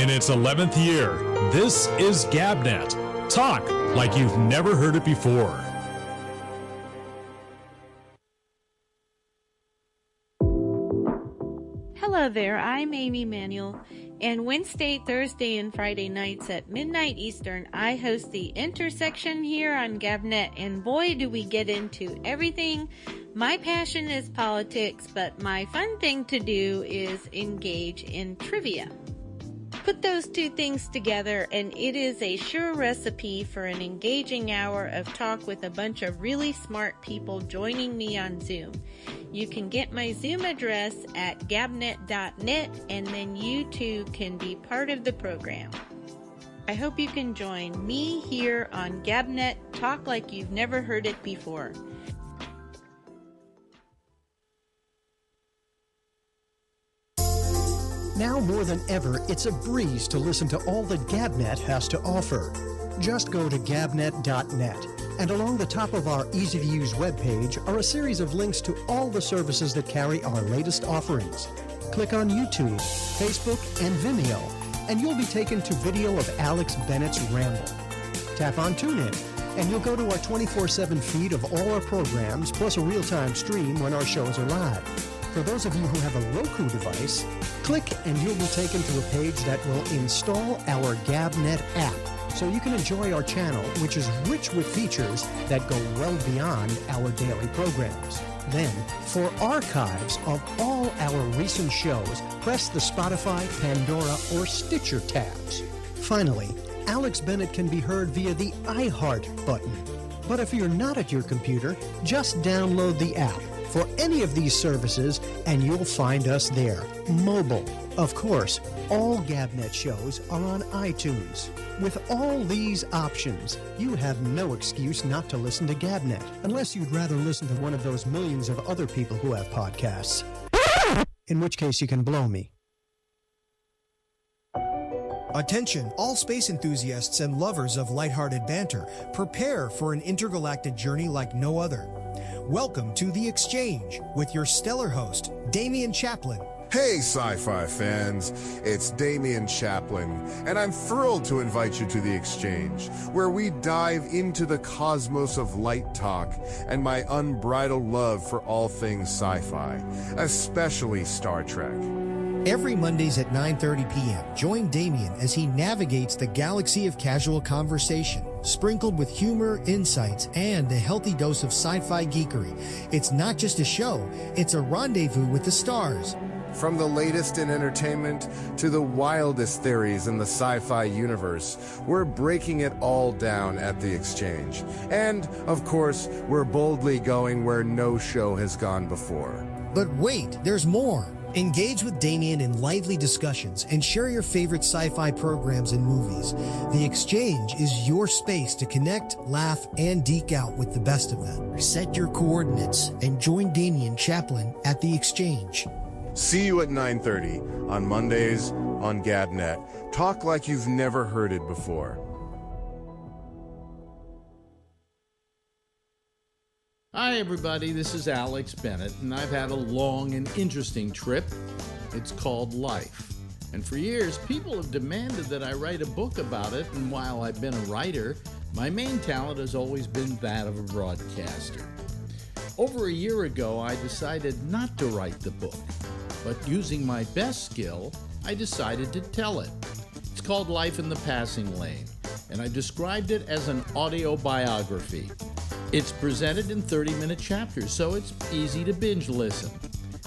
in its 11th year, this is GabNet. Talk like you've never heard it before. Hello there, I'm Amy Manuel, and Wednesday, Thursday, and Friday nights at midnight Eastern, I host the Intersection here on GabNet, and boy do we get into everything. My passion is politics, but my fun thing to do is engage in trivia. Put those two things together and it is a sure recipe for an engaging hour of talk with a bunch of really smart people joining me on Zoom. You can get my Zoom address at gabnet.net and then you too can be part of the program. I hope you can join me here on GabNet, talk like you've never heard it before. Now more than ever, it's a breeze to listen to all that GabNet has to offer. Just go to gabnet.net, and along the top of our easy-to-use webpage are a series of links to all the services that carry our latest offerings. Click on YouTube, Facebook, and Vimeo, and you'll be taken to video of Alex Bennett's Ramble. Tap on TuneIn, and you'll go to our 24/7 feed of all our programs, plus a real-time stream when our shows are live. For those of you who have a Roku device, click and you'll be taken to a page that will install our GabNet app so you can enjoy our channel, which is rich with features that go well beyond our daily programs. Then, for archives of all our recent shows, press the Spotify, Pandora, or Stitcher tabs. Finally, Alex Bennett can be heard via the iHeart button. But if you're not at your computer, just download the app for any of these services, and you'll find us there. Mobile. Of course, all GabNet shows are on iTunes. With all these options, you have no excuse not to listen to GabNet, unless you'd rather listen to one of those millions of other people who have podcasts. In which case, you can blow me. Attention, all space enthusiasts and lovers of lighthearted banter. Prepare for an intergalactic journey like no other. Welcome to The Exchange with your stellar host, Damian Chaplin. Hey, sci-fi fans, it's Damian Chaplin, and I'm thrilled to invite you to The Exchange, where we dive into the cosmos of light talk and my unbridled love for all things sci-fi, especially Star Trek. Every Mondays at 9:30 p.m., join Damian as he navigates the galaxy of casual conversation, sprinkled with humor, insights, and a healthy dose of sci-fi geekery. It's not just a show, it's a rendezvous with the stars. From the latest in entertainment to the wildest theories in the sci-fi universe, we're breaking it all down at The Exchange. And, of course, we're boldly going where no show has gone before. But wait, there's more. Engage with Damian in lively discussions and share your favorite sci-fi programs and movies. The Exchange is your space to connect, laugh, and geek out with the best of them. Set your coordinates and join Damian Chaplin at The Exchange. See you at 9:30 on Mondays on GabNet. Talk like you've never heard it before. Hi everybody, this is Alex Bennett, and I've had a long and interesting trip. It's called life. And for years, people have demanded that I write a book about it, and while I've been a writer, my main talent has always been that of a broadcaster. Over a year ago, I decided not to write the book, but using my best skill, I decided to tell it. It's called Life in the Passing Lane, and I described it as an audio biography. It's presented in 30-minute chapters, so it's easy to binge listen.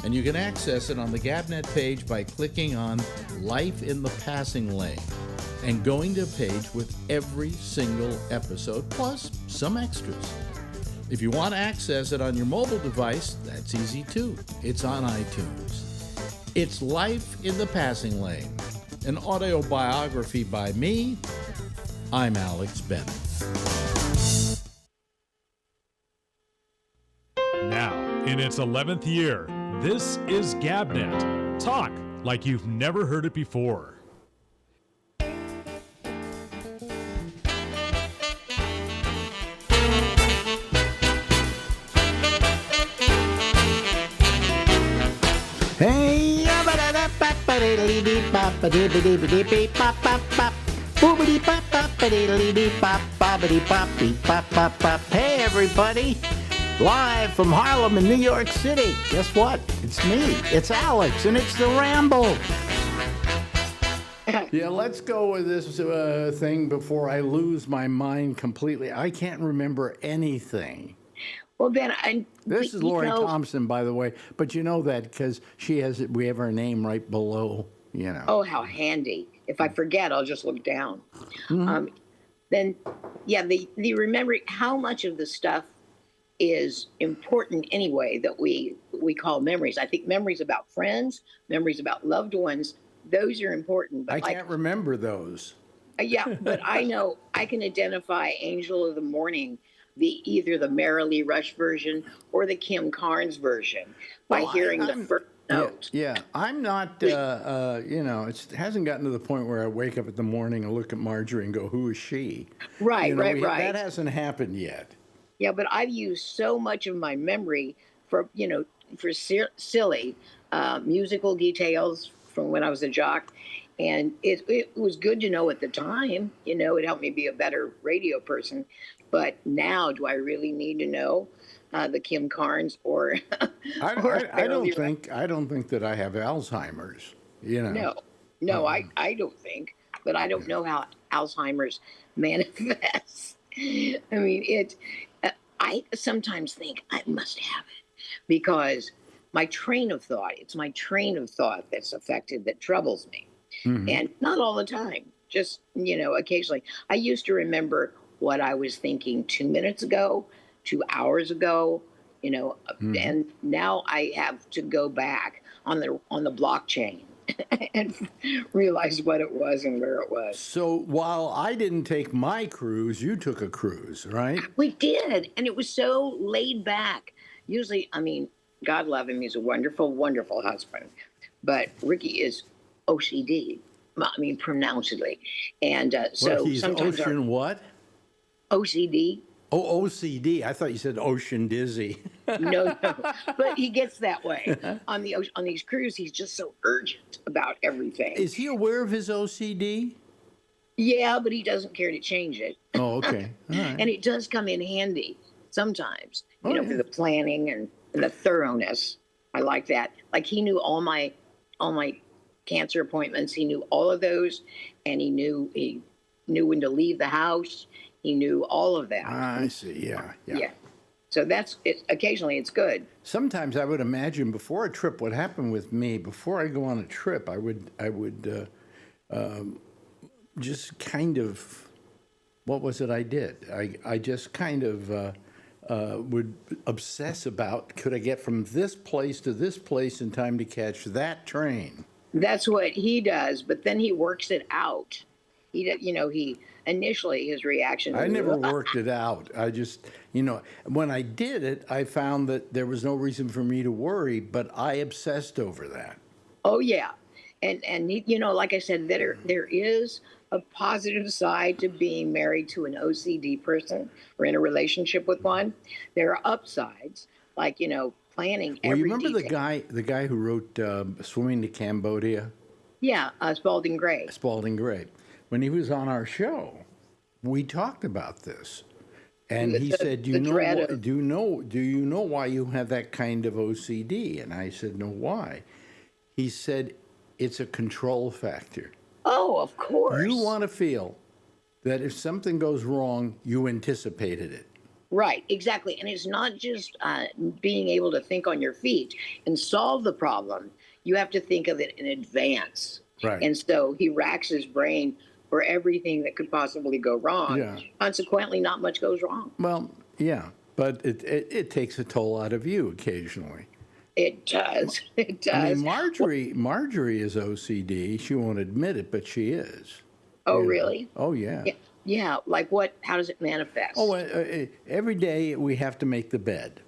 And you can access it on the GabNet page by clicking on Life in the Passing Lane and going to a page with every single episode, plus some extras. If you want to access it on your mobile device, that's easy too. It's on iTunes. It's Life in the Passing Lane, an audio biography by me. I'm Alex Bennett. Now, in its 11th year, this is GabNet. Talk like you've never heard it before. Hey, Hey everybody, live from Harlem in New York City. Guess what? It's me. It's Alex, and it's the Ramble. Yeah, let's go with this thing before I lose my mind completely. I can't remember anything. Well, then, This is Lori Thompson, by the way, but you know that because we have her name right below, you know. Oh, how handy. If I forget, I'll just look down. Then, yeah, the remembering how much of the stuff is important anyway that we call memories. I think memories about friends, memories about loved ones, those are important. But I can't remember those. Yeah, but I know I can identify Angel of the Morning, either the Merrily Rush version or the Kim Carnes version by hearing the first note. Yeah, I'm not, it hasn't gotten to the point where I wake up in the morning and look at Marjorie and go, who is she? Right. That hasn't happened yet. Yeah, but I've used so much of my memory for silly musical details from when I was a jock. And it was good to know at the time, it helped me be a better radio person. But now, do I really need to know the Kim Carnes or? I don't think that I have Alzheimer's. No, I don't think. But I don't know how Alzheimer's manifests. I mean, I sometimes think I must have it because it's my train of thought that's affected, that troubles me. Mm-hmm. And not all the time, just, occasionally. I used to remember what I was thinking 2 minutes ago, 2 hours ago, and now I have to go back on the blockchain and realize what it was and where it was. So while I didn't take my cruise, you took a cruise, right? We did, and it was so laid back. Usually, God love him, he's a wonderful, wonderful husband, but Ricky is OCD, pronouncedly. And so he's sometimes what? OCD. Oh, OCD. I thought you said ocean dizzy. No. But he gets that way. On these cruises, he's just so urgent about everything. Is he aware of his OCD? Yeah, but he doesn't care to change it. Oh, okay. All right. And it does come in handy sometimes, for the planning and the thoroughness. I like that. Like he knew all my cancer appointments. He knew all of those, and he knew when to leave the house. He knew all of that. I see. Yeah. So that's it. Occasionally, it's good. Sometimes I would imagine before a trip, what happened with me before I go on a trip, I would just kind of, what was it I did? I just kind of would obsess about, could I get from this place to this place in time to catch that train? That's what he does, but then he works it out. He initially his reaction. I never worked it out. I just, when I did it, I found that there was no reason for me to worry, but I obsessed over that. Oh yeah, and like I said, there is a positive side to being married to an OCD person or in a relationship with one. There are upsides, like planning every you remember detail. the guy who wrote Swimming to Cambodia? Yeah, Spalding Gray. Spalding Gray. When he was on our show, we talked about this, and he said, "Do you know why you have that kind of OCD?" And I said, "No, why?" He said, "It's a control factor." Oh, of course. You want to feel that if something goes wrong, you anticipated it. Right, exactly. And it's not just being able to think on your feet and solve the problem. You have to think of it in advance. Right. And so he racks his brain for everything that could possibly go wrong. Yeah. Consequently, not much goes wrong. Well, yeah, but it takes a toll out of you occasionally. It does. It does. I mean, Marjorie is OCD. She won't admit it, but she is. Oh, really? Oh, yeah. Yeah. Like what? How does it manifest? Oh, every day we have to make the bed.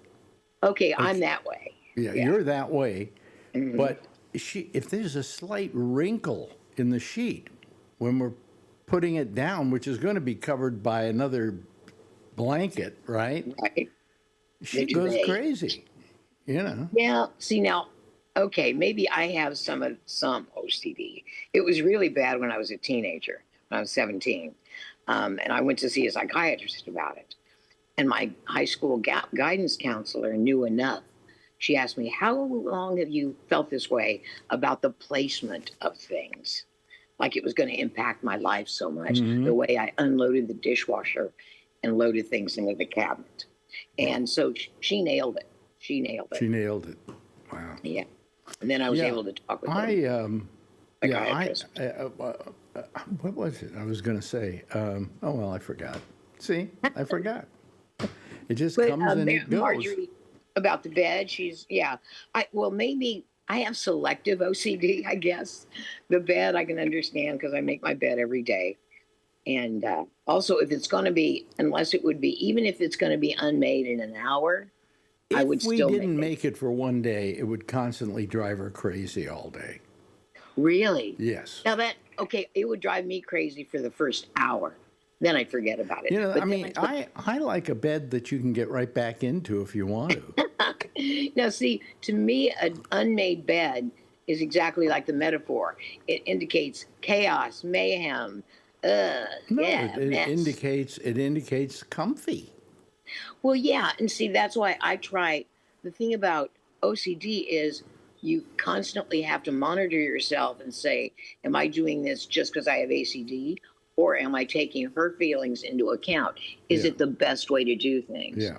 Okay, I'm that way. Yeah, you're that way. Mm-hmm. But if there's a slight wrinkle in the sheet when we're putting it down, which is going to be covered by another blanket, right? Right. She goes crazy, Yeah. See, now, okay, maybe I have some OCD. It was really bad when I was a teenager, when I was 17. And I went to see a psychiatrist about it. And my high school guidance counselor knew enough. She asked me, how long have you felt this way about the placement of things? Like it was going to impact my life so much, the way I unloaded the dishwasher and loaded things into the cabinet. And so she nailed it. She nailed it. Wow. Yeah. And then I was able to talk with her. What was it I was going to say? I forgot. See, I forgot. It just comes and it goes. Marjorie, about the bed, maybe I have selective OCD, I guess. The bed I can understand because I make my bed every day. And also, if it's going to be, even if it's going to be unmade in an hour, I would still make it. If we didn't make it for one day, it would constantly drive her crazy all day. Really? Yes. Now it would drive me crazy for the first hour. Then I'd forget about it. I like a bed that you can get right back into if you want to. Now, see, to me, an unmade bed is exactly like the metaphor. It indicates chaos, mayhem. It indicates comfy. Well, yeah, and see, that's why I try. The thing about OCD is you constantly have to monitor yourself and say, am I doing this just because I have ACD? Or am I taking her feelings into account? Is it the best way to do things? Yeah.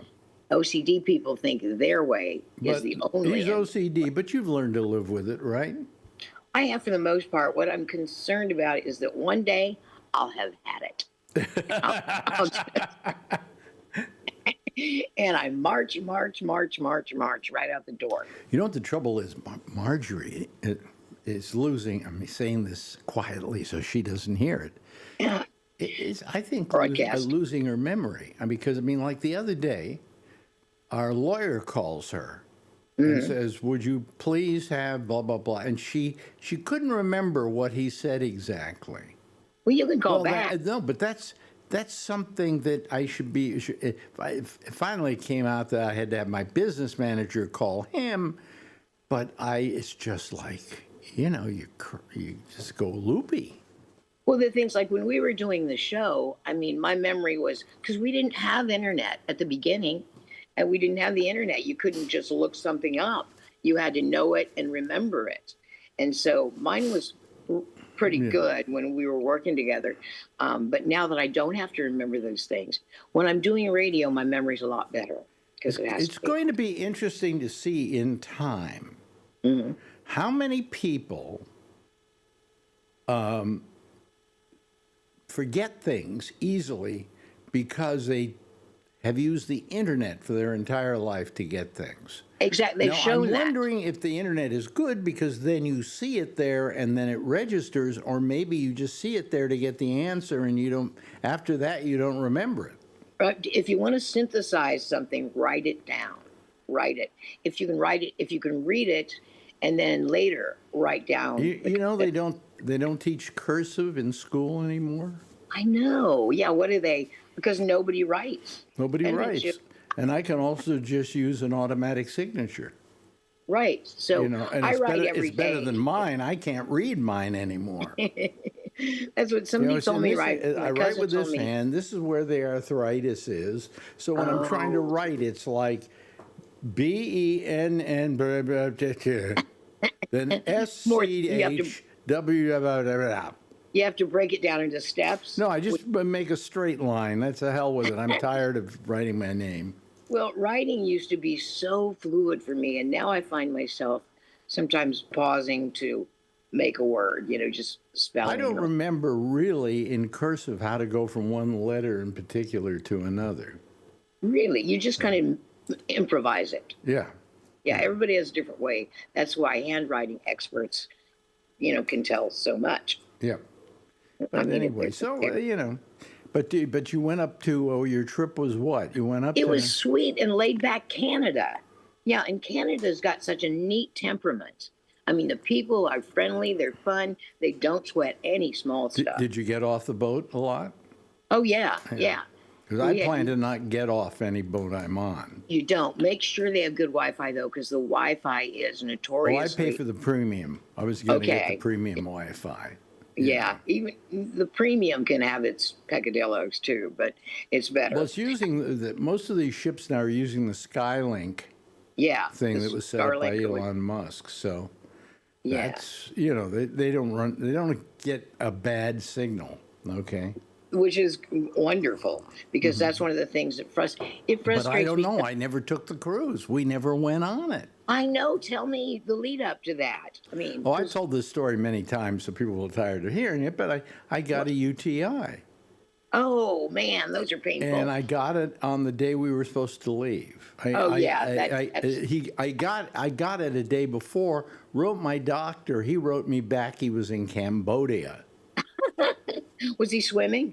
OCD people think their way is the only way. He's OCD, but you've learned to live with it, right? I have for the most part. What I'm concerned about is that one day I'll have had it. And I march right out the door. You know what the trouble is? Marjorie is losing, I'm saying this quietly so she doesn't hear it. I think losing her memory. Because like the other day, our lawyer calls her and says, would you please have blah, blah, blah. And she couldn't remember what he said exactly. Well, you can call back. But that's something that I should be. It finally came out that I had to have my business manager call him. But it's just like, you just go loopy. Well, the things like when we were doing the show, my memory was, because we didn't have internet at the beginning, and we didn't have the internet. You couldn't just look something up. You had to know it and remember it. And so mine was pretty good when we were working together. But now that I don't have to remember those things, when I'm doing radio, my memory's a lot better. Because it's going to be interesting to see in time how many people forget things easily because they have used the internet for their entire life to get things. Exactly. They've shown that. I'm wondering if the internet is good because then you see it there and then it registers, or maybe you just see it there to get the answer and after that you don't remember it. If you want to synthesize something, write it down. Write it. If you can read it, and then later write down. They don't teach cursive in school anymore. I know. Yeah. What do they? Because nobody writes. Nobody writes. And I can also just use an automatic signature. Right. So and I write every day. It's better than mine. I can't read mine anymore. That's what somebody told me. I write with this hand. This is where the arthritis is. So when I'm trying to write, it's like BENN, then SCHW. You have to break it down into steps? No, I just make a straight line. That's the hell with it. I'm tired of writing my name. Well, writing used to be so fluid for me, and now I find myself sometimes pausing to make a word, just spelling. I don't remember really in cursive how to go from one letter in particular to another. Really? You just kind of improvise it. Yeah. Yeah, everybody has a different way. That's why handwriting experts, can tell so much. Yeah. But anyway, but you went up to, your trip was what? You went up It was sweet and laid back Canada. Yeah, and Canada's got such a neat temperament. The people are friendly, they're fun, they don't sweat any small stuff. Did you get off the boat a lot? Oh, yeah. Because I plan to not get off any boat I'm on. You don't. Make sure they have good Wi-Fi, though, because the Wi-Fi is Well, I notoriously... pay for the premium. I was going to get the Okay. premium Wi-Fi. Yeah, even the premium can have its peccadillos, too, but it's better. Well, it's using most of these ships now are using the Skylink thing that was set up by Elon Musk. So that's, you know, they don't get a bad signal. Okay. Which is wonderful, because that's one of the things that frustrates me. But I don't know. I never took the cruise. We never went on it. I know. Tell me the lead up to that. I mean, Oh, I've told this story many times, so people are tired of hearing it. But I got a UTI. Oh man, those are painful. And I got it on the day we were supposed to leave. I got it a day before. Wrote my doctor. He wrote me back. He was in Cambodia. Was he swimming?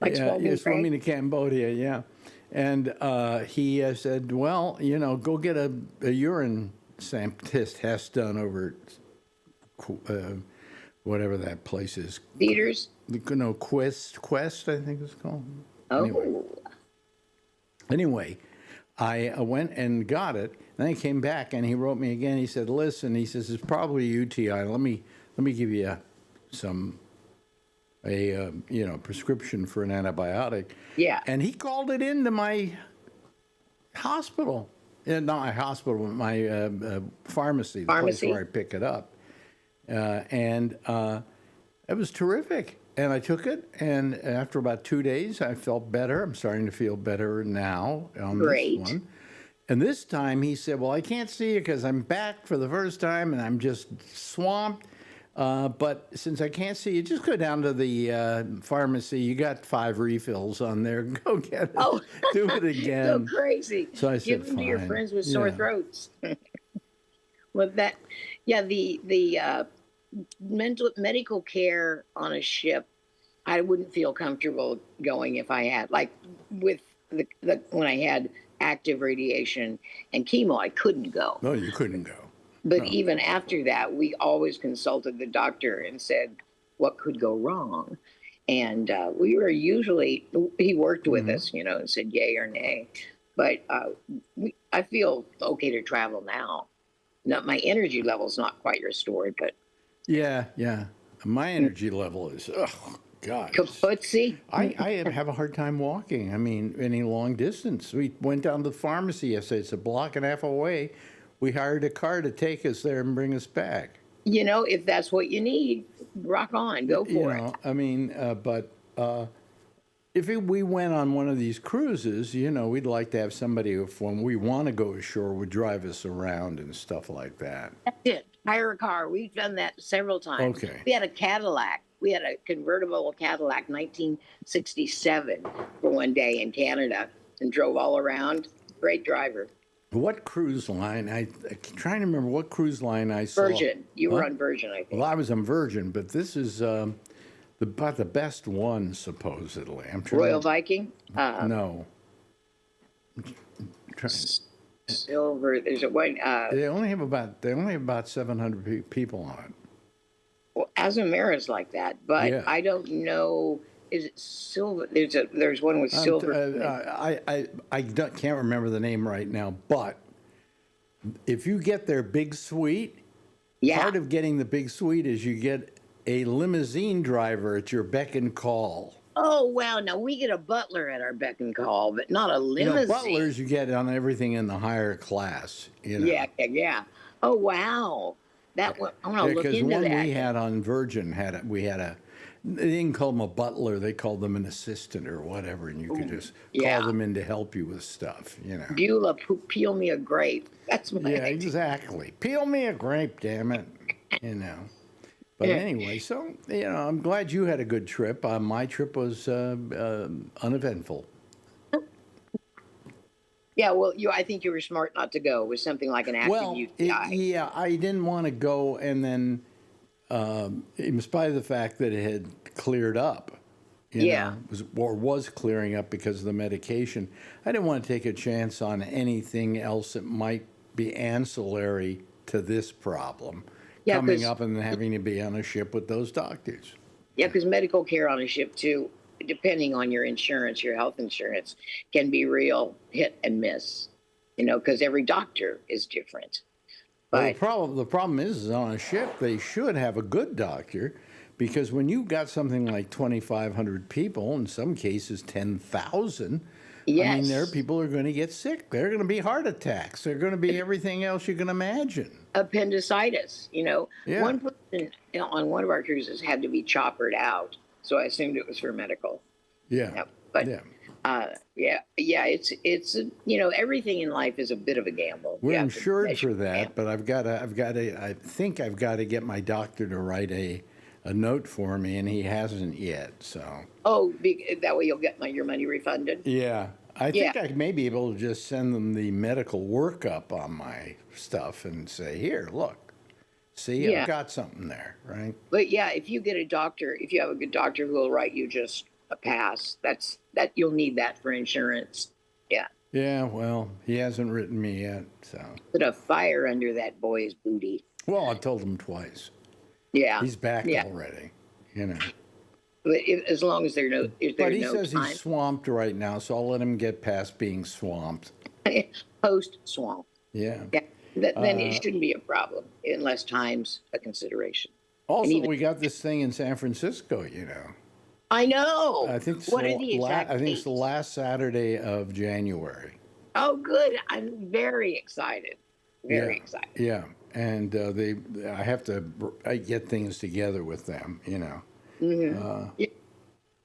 Yeah, he was swimming to Cambodia. Yeah, and he said, "Well, you know, go get a urine test done over at whatever that place is." Theaters? No, Quest, I think it's called. Oh. Anyway, I went and got it. Then I came back and he wrote me again. He said, "Listen," he says, "it's probably UTI. Let me give you a prescription for an antibiotic." Yeah. And he called it into my hospital. Not my hospital, but my pharmacy, the place where I pick it up. And it was terrific. And I took it, and after about 2 days, I felt better. I'm starting to feel better now on this one. And this time he said, "Well, I can't see you because I'm back for the first time, and I'm just swamped. But since I can't see you, just go down to the pharmacy. You got 5 refills on there. Go get it. Oh. Do it again." Go crazy. So I said, give them to your "Fine." friends with sore throats. Well, the medical care on a ship, I wouldn't feel comfortable going if I had, like with when I had active radiation and chemo, I couldn't go. No, you couldn't go. But even after that, we always consulted the doctor and said, what could go wrong? And we were usually, he worked with us, you know, and said yay or nay. But I feel okay to travel now. Now, my energy level's not quite restored, but. Yeah. My energy level is, God. Kaputzi. I have a hard time walking. I mean, any long distance. We went down to the pharmacy yesterday. It's a block and a half away. We hired a car to take us there and bring us back. You know, if that's what you need, rock on, go for it. I mean, if we went on one of these cruises, you know, we'd like to have somebody who, when we want to go ashore, would drive us around and stuff like that. That's it. Hire a car. We've done that several times. Okay. We had a Cadillac. We had a convertible Cadillac, 1967, for one day in Canada, and drove all around. Great driver. What cruise line? I'm trying to remember what cruise line I saw. Virgin. You were on Virgin, I think. Well, I was on Virgin, but this is about the best one, supposedly. I'm trying Royal Viking? No. Silver. There's a one. They only have about 700 people on it. Well, Azamara's like that, but Yeah. I don't know. Is it silver? There's one with silver. I can't remember the name right now, but if you get their big suite, part of getting the big suite is you get a limousine driver at your beck and call. Oh, wow. Now we get a butler at our beck and call, but not a limousine. You know, butlers you get on everything in the higher class. You know. Yeah. Oh, wow. That one, I want to look into that. Because one we had on Virgin they didn't call them a butler, they called them an assistant or whatever, and you could just call them in to help you with stuff, you know. Beulah, peel me a grape. That's my idea. Exactly. Peel me a grape, damn it. You know. But anyway, so, you know, I'm glad you had a good trip. My trip was uneventful. Yeah, well, I think you were smart not to go with something like an active UTI. I didn't want to go, and then, in spite of the fact that it had cleared up, was clearing up because of the medication, I didn't want to take a chance on anything else that might be ancillary to this problem. Coming up and having to be on a ship with those doctors. Yeah, because medical care on a ship, too, depending on your insurance, your health insurance can be real hit and miss, because every doctor is different. Well, But the problem is on a ship, they should have a good doctor, because when you've got something like 2,500 people, in some cases 10,000, I mean, there are yes, people who are going to get sick. There are going to be heart attacks. There are going to be everything else you can imagine. appendicitis, Yeah. one person on one of our cruises had to be choppered out. So I assumed it was for medical. Yeah. Yeah, but Yeah. it's everything in life is a bit of a gamble. We're You have to insured measure for the that, gamble. but I think I've got to get my doctor to write a note for me, and he hasn't yet. So Oh, that way you'll get your money refunded. yeah, I Yeah. think I may be able to just send them the medical workup on my stuff and say, here, look, see, Yeah. I've got something there, right? But yeah, if you have a good doctor who will write you just a pass, that you'll need that for insurance. Yeah. Yeah, well, he hasn't written me yet, so. Put a fire under that boy's booty. Well, I told him twice. Yeah. He's back Yeah. already, But as long as if But there's he no says time, he's swamped right now, so I'll let him get past being swamped. post swamp. Yeah. Yeah. Then it shouldn't be a problem unless time's a consideration. Also, even- we got this thing in San Francisco, I know. I think What are the exact I think it's the dates? last Saturday of January. Oh, good. I'm very excited. Very Yeah. excited. Yeah, and I have to get things together with them,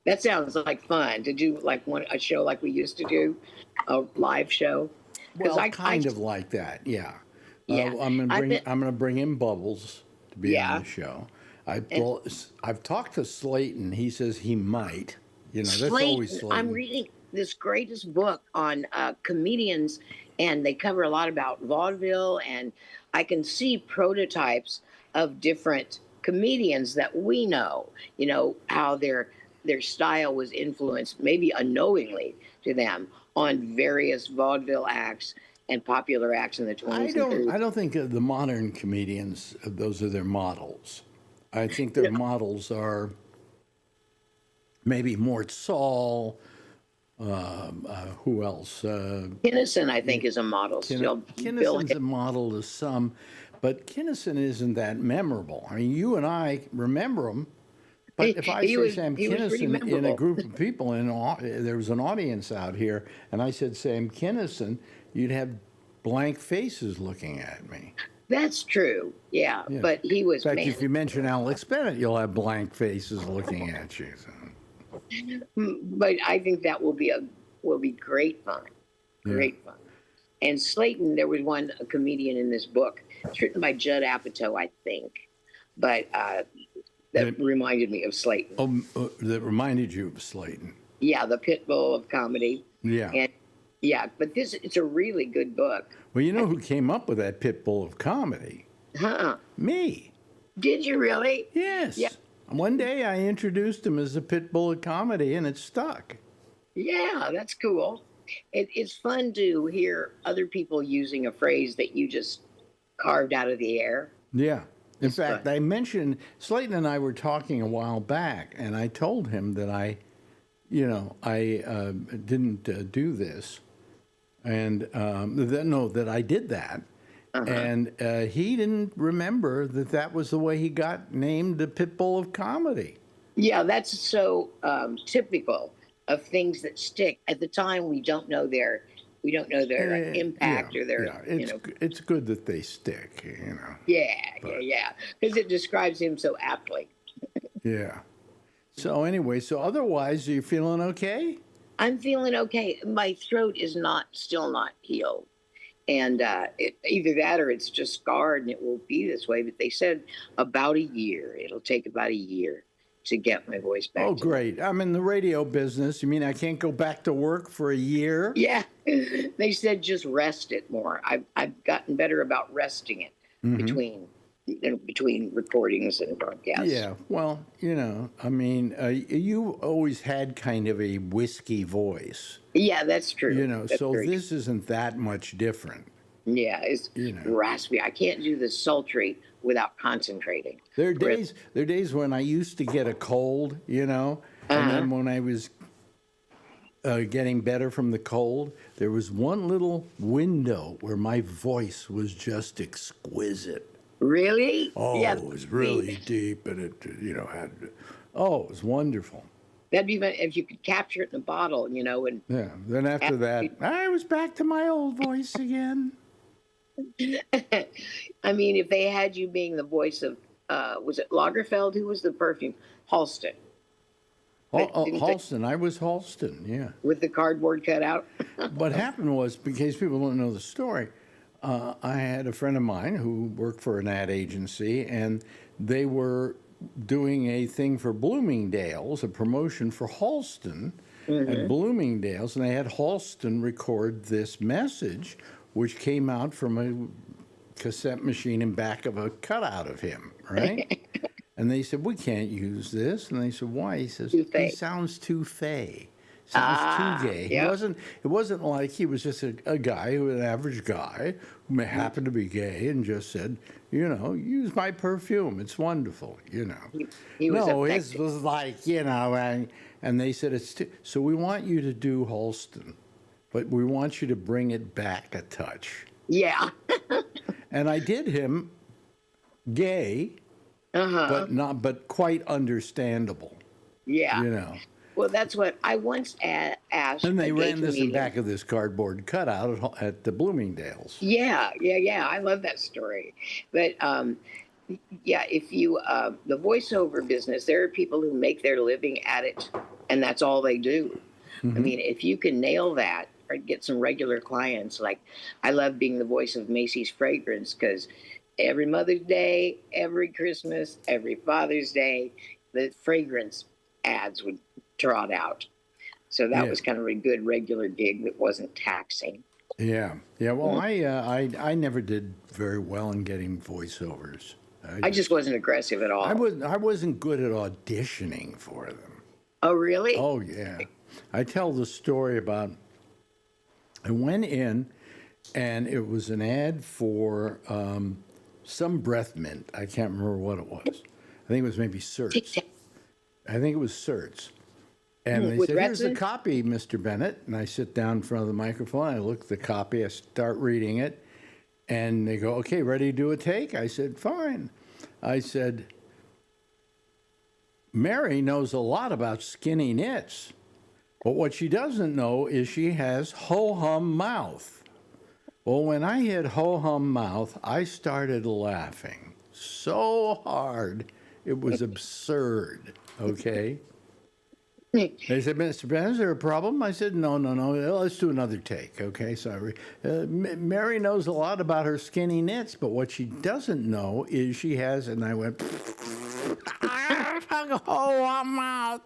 That sounds like fun to do, like a show like we used to do, a live show. 'Cause Well, kind of like that, yeah. Yeah. I'm I've been- gonna bring in Bubbles to be Yeah. on the show. I've talked to Slayton. He says he might. That's always Slayton, Slayton. I'm reading this greatest book on comedians, and they cover a lot about vaudeville, and I can see prototypes of different comedians that we know, how their style was influenced, maybe unknowingly to them, on various vaudeville acts and popular acts in the 20s and 30s. I don't think the modern comedians, those are their models. I think their models are maybe Mort Saul. Who else? Kinnison, I think, is a model still. Bill Kinnison's a model to some, but Kinnison isn't that memorable. I mean, you and I remember him, but if I say Sam he was pretty Kinison in a memorable. group of people, and there was an audience out here, and I said Sam Kinison, you'd have blank faces looking at me. That's true. Yeah, Yeah. but he was, In fact, man. if you mention Alex Bennett, you'll have blank faces looking at you. So, But I think that will be great fun. Great fun. And Slayton, there was a comedian in this book. It's written by Judd Apatow, I think. But that reminded me of Slayton. that reminded you of Slayton. Yeah, the pit bull of comedy. Yeah. And yeah, but it's a really good book. Well, you know who came up with that pit bull of comedy? Huh? Me. Did you really? Yes. Yeah. One day I introduced him as a pit bull of comedy, and it stuck. Yeah, that's cool. It's fun to hear other people using a phrase that you just carved out of the air. Yeah. In It's fact, fun. I mentioned Slayton and I were talking a while back, and I told him that I didn't do this, and that I did that. And he didn't remember that was the way he got named the pit bull of comedy. Yeah, that's so typical of things that stick. At the time, we don't know their impact or their It's good that they stick, yeah, because it describes him so aptly. Yeah. So anyway, otherwise, are you feeling okay? I'm feeling okay. My throat is still not healed. And either that or it's just scarred and it will be this way. But they said about a year. It'll take about a year to get my voice back. Oh, great. I'm in the radio business. You mean I can't go back to work for a year? Yeah. They said just rest it more. I've gotten better about resting it between recordings and broadcasts. Yeah. Well, you always had kind of a whiskey voice. Yeah, that's true. That's So very this isn't that much different. true. Yeah, it's raspy. I can't do the sultry without concentrating. There are days when I used to get a cold, And then when I was getting better from the cold, there was one little window where my voice was just exquisite. Really? Oh, Yeah. it was really deep, and it, had. Oh, it was wonderful. That'd be fun if you could capture it in a bottle, and Yeah. Then after that, I was back to my old voice again. I mean, if they had you being the voice of, was it Lagerfeld? Who was the perfume? Halston. Halston. I was Halston, yeah. With the cardboard cutout? What happened was, because people don't know the story, I had a friend of mine who worked for an ad agency, and they were doing a thing for Bloomingdale's, a promotion for Halston at Bloomingdale's, and they had Halston record this message, which came out from a cassette machine in back of a cutout of him, right? And they said, we can't use this. And they said, why? He says, he sounds too fey. Sounds too gay. Yep. It wasn't like he was just a guy who was an average guy who happened to be gay and just said, use my perfume. It's wonderful, He was No, affected. his was like, and they said, so we want you to do Halston, but we want you to bring it back a touch. Yeah. And I did him gay, but quite understable. Yeah. Well, that's what I once asked. And they a gay ran this in comedian. back of this cardboard cutout at the Bloomingdale's. Yeah. I love that story. But if you the voiceover business, there are people who make their living at it, and that's all they do. I mean, if you can nail that or get some regular clients, like I love being the voice of Macy's fragrance, because every Mother's Day, every Christmas, every Father's Day, the fragrance ads would trot out. So that was kind of a good regular gig that wasn't taxing. Yeah. Well, I never did very well in getting voiceovers. I just wasn't aggressive at all. I wasn't good at auditioning for them. Oh, really? Oh, yeah. I tell the story about I went in, and it was an ad for some breath mint. I can't remember what it was. I think it was maybe Certs. I think it was Certs. And they said, here's the copy, Mr. Bennett. And I sit down in front of the microphone. I look at the copy. I start reading it. And they go, okay, ready to do a take? I said, fine. I said, Mary knows a lot about skinny knits. But what she doesn't know is she has ho-hum mouth. Well, when I hit ho-hum mouth, I started laughing so hard. It was absurd, okay? They said, Mr. Bennett, is there a problem? I said, no. Let's do another take, okay? Sorry. Mary knows a lot about her skinny knits, but what she doesn't know is she has, and I went, ho-hum mouth.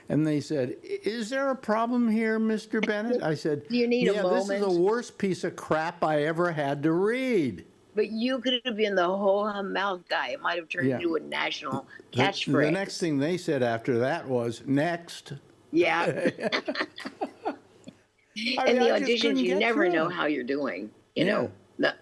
And they said, is there a problem here, Mr. Bennett? I said, do you need a moment? This is the worst piece of crap I ever had to read. But you could have been the ho-hum mouth guy. It might have turned into a national catchphrase. The next thing they said after that was, next. Yeah. And the auditions, you never know how you're doing, you know.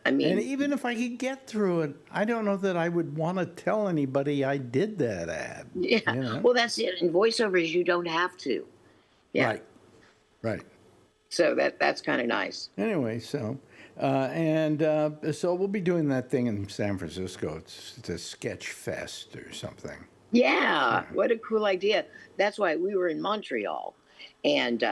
I mean, and even if I could get through it, I don't know that I would want to tell anybody I did that ad. Yeah. Well, that's it. In voiceovers, you don't have to. Yeah. Right. So that's kind of nice. Anyway, so we'll be doing that thing in San Francisco. It's a sketch fest or something. Yeah. What a cool idea. That's why we were in Montreal. And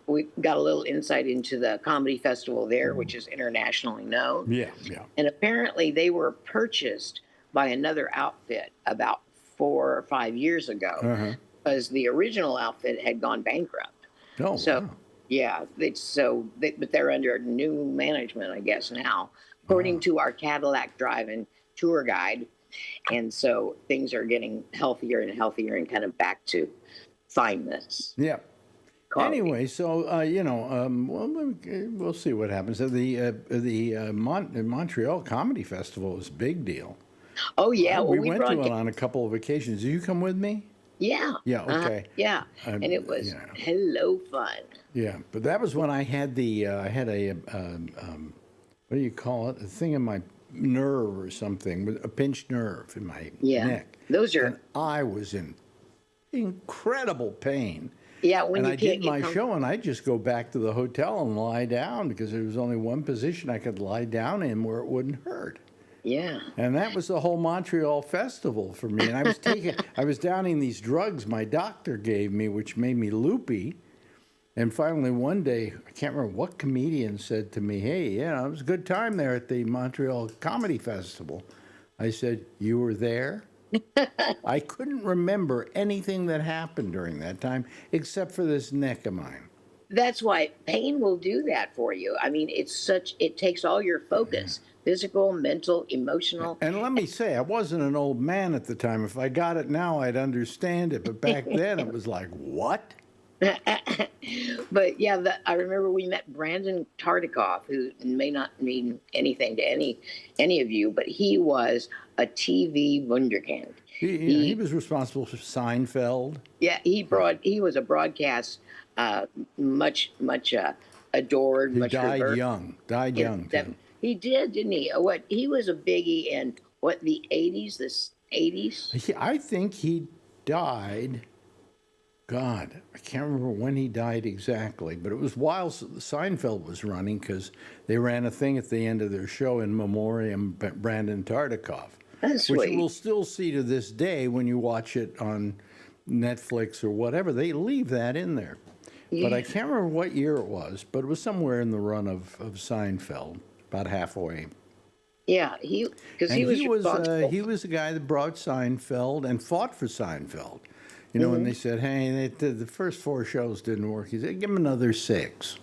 we got a little insight into the comedy festival there, which is internationally known. Yeah. And apparently they were purchased by another outfit about 4 or 5 years ago, because the original outfit had gone bankrupt. Oh, so, wow. Yeah, but they're under new management, I guess, now, according to our Cadillac Drive-In tour guide. And so things are getting healthier and healthier and kind of back to fineness. Yeah. Quality. Anyway, so we'll see what happens. The Montreal Comedy Festival is a big deal. Oh yeah, we went to it on a couple of occasions. Did you come with me? Yeah. Yeah. Okay. Yeah, and it was hello fun. Yeah, but that was when I had what do you call it? A thing in my nerve or something, with a pinched nerve in my neck. Those are. And I was in incredible pain. Yeah, when And you I can't did get my show, and I'd just go back to the hotel and lie down because there was only one position I could lie down in where it wouldn't hurt. Yeah. And that was the whole Montreal festival for me. And I was downing these drugs my doctor gave me, which made me loopy. And finally, one day, I can't remember what comedian said to me, "Hey, yeah, it was a good time there at the Montreal Comedy Festival." I said, "You were there?" I couldn't remember anything that happened during that time except for this neck of mine. That's why pain will do that for you. I mean, it takes all your focus, physical, mental, emotional. And let me say, I wasn't an old man at the time. If I got it now, I'd understand it. But back then, it was like, what? But yeah, I remember we met Brandon Tartikoff, who may not mean anything to any of you, but he was a TV wunderkind. He was responsible for Seinfeld. Yeah, he was a broadcast, much adored, He much died revered. young. Too. He did, didn't he? What, he was a biggie in the 80s, the 80s? I think he died. God, I can't remember when he died exactly, but it was while Seinfeld was running because they ran a thing at the end of their show in memoriam Brandon Tartikoff, That's which sweet. you will still see to this day when you watch it on Netflix or whatever. They leave that in there. But I can't remember what year it was, but it was somewhere in the run of Seinfeld, about halfway. Yeah, he was responsible. He was the guy that brought Seinfeld and fought for Seinfeld. You know, when they said, "Hey, the first 4 shows didn't work," he said, "Give him another 6."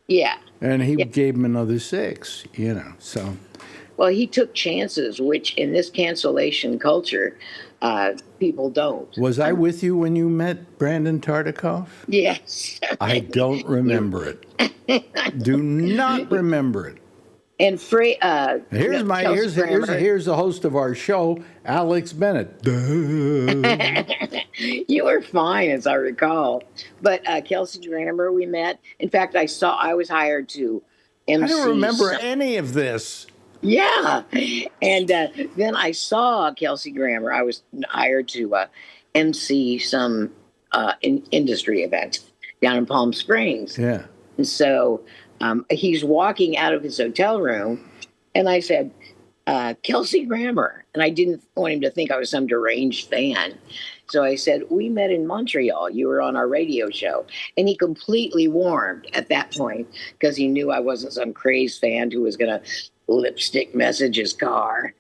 Yeah. And he gave him another 6. You know, so. Well, he took chances, which in this cancellation culture, people don't. Was I with you when you met Brandon Tartikoff? Yes. I don't remember it. Do not remember it. And Here's Kelsey here's the host of our show, Alex Bennett. You were fine, as I recall. But Kelsey Grammer, we met. In fact, I was hired to MC. I don't remember any of this. Yeah. And then I saw Kelsey Grammer. I was hired to MC some industry event down in Palm Springs. Yeah. And so he's walking out of his hotel room, and I said, Kelsey Grammer. And I didn't want him to think I was some deranged fan. So I said, "We met in Montreal. You were on our radio show." And he completely warmed at that point because he knew I wasn't some crazed fan who was going to lipstick message his car.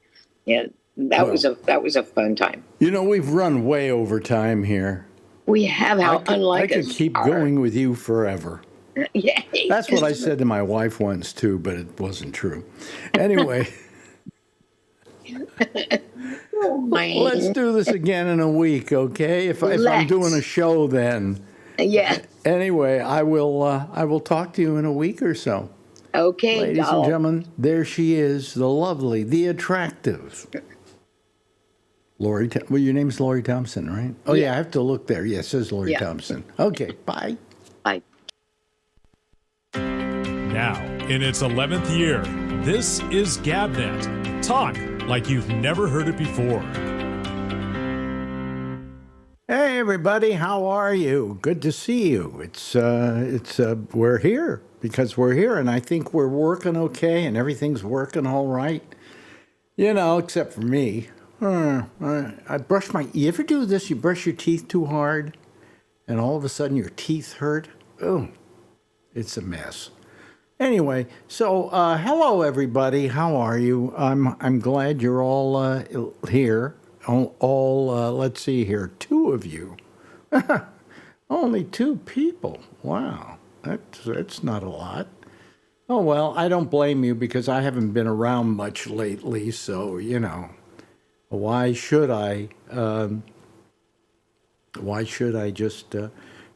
And that was a fun time. You know, we've run way over time here. We have I could keep going with you forever. Yeah. That's what I said to my wife once, too, but it wasn't true. Anyway, let's do this again in a week, okay? If I'm doing a show then. Yeah. Anyway, I will talk to you in a week or so. Okay, Ladies and gentlemen, there she is, the lovely, the attractive Lori. Well, your name's Lori Thompson, right? Oh, yeah, I have to look there. Yeah, it says Lori Thompson. Okay, bye. Bye. Now, in its 11th year, this is GabNet. Talk like you've never heard it before. Hey, everybody, how are you? Good to see you. It's we're here because we're here, and I think we're working okay, and everything's working all right. You know, except for me. I brush my. You ever do this? You brush your teeth too hard, and all of a sudden your teeth hurt. Oh, it's a mess. Anyway, so hello everybody. How are you? I'm glad you're all here. Let's see here, 2 of you. Only 2 people. Wow, that's not a lot. Oh well, I don't blame you because I haven't been around much lately. So you know, why should I? Why should I just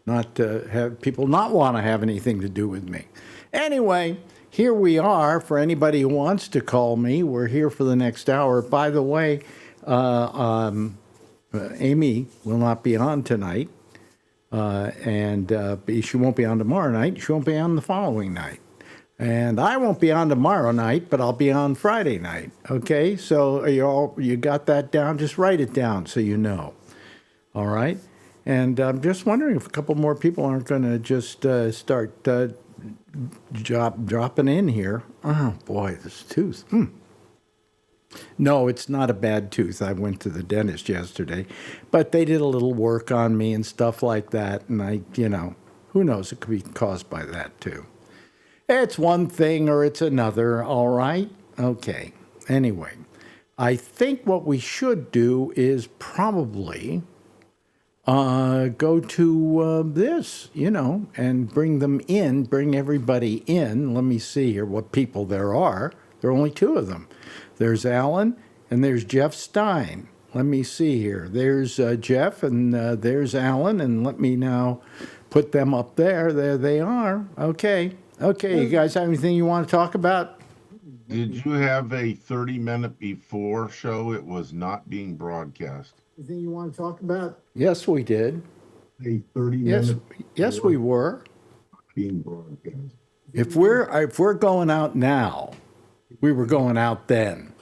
not have people not want to have anything to do with me? Anyway, here we are. For anybody who wants to call me, we're here for the next hour. By the way, Amy will not be on tonight, and she won't be on tomorrow night. She won't be on the following night. And I won't be on tomorrow night, but I'll be on Friday night. Okay, so you got that down? Just write it down so you know. All right? And I'm just wondering if a couple more people aren't going to just start dropping in here. Oh, boy, this tooth. No, it's not a bad tooth. I went to the dentist yesterday, but they did a little work on me and stuff like that. And who knows? It could be caused by that too. It's one thing or it's another, all right? Okay. Anyway, I think what we should do is probably go to this, and bring them in, bring everybody in. Let me see here what people there are. There are only two of them. There's Alan and there's Jeff Stein. Let me see here. There's Jeff and there's Alan, and let me now put them up there. There they are. Okay. You guys have anything you want to talk about? Did you have a 30-minute before show? It was not being broadcast. Anything you want to talk about? Yes, we did. A 30-minute. Yes, we were. Being broadcast. If we're going out now, we were going out then.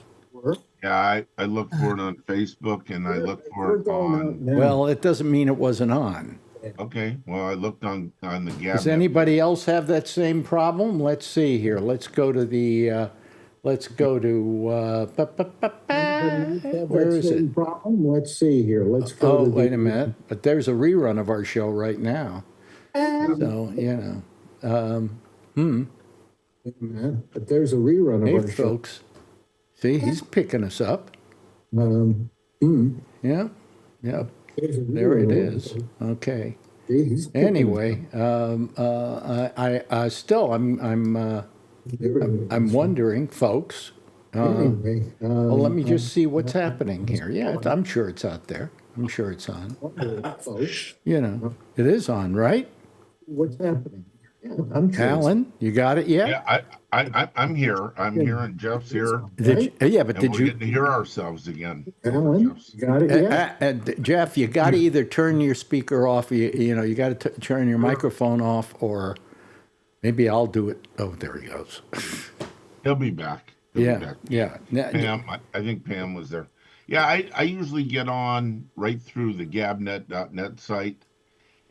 Yeah, I looked for it on Facebook and I looked for it on. Well, it doesn't mean it wasn't on. Okay, well, I looked on the Gab. Does anybody else have that same problem? Let's see here. Let's go to the. Where is it? Problem? Let's see here. Let's go. Oh, wait a minute. But there's a rerun of our show right now. So Wait a minute. But there's a rerun of hey, our show. folks. See, he's picking us up. Yeah. There it is. Okay. Anyway, I'm wondering, folks. Well, let me just see what's happening here. Yeah, I'm sure it's out there. I'm sure it's on. It is on, right? What's happening? Yeah, I'm sure. Alan, you got it yet? Yeah, I'm here. I'm here, and Jeff's here. Did you, yeah, but And did we're you? getting to hear ourselves again. Alan, you got it yet? Jeff, you got to either turn your speaker off. You got to turn your microphone off, or maybe I'll do it. Oh, there he goes. He'll be back. He'll be Yeah. back. Pam, I think Pam was there. Yeah, I usually get on right through the gabnet.net site,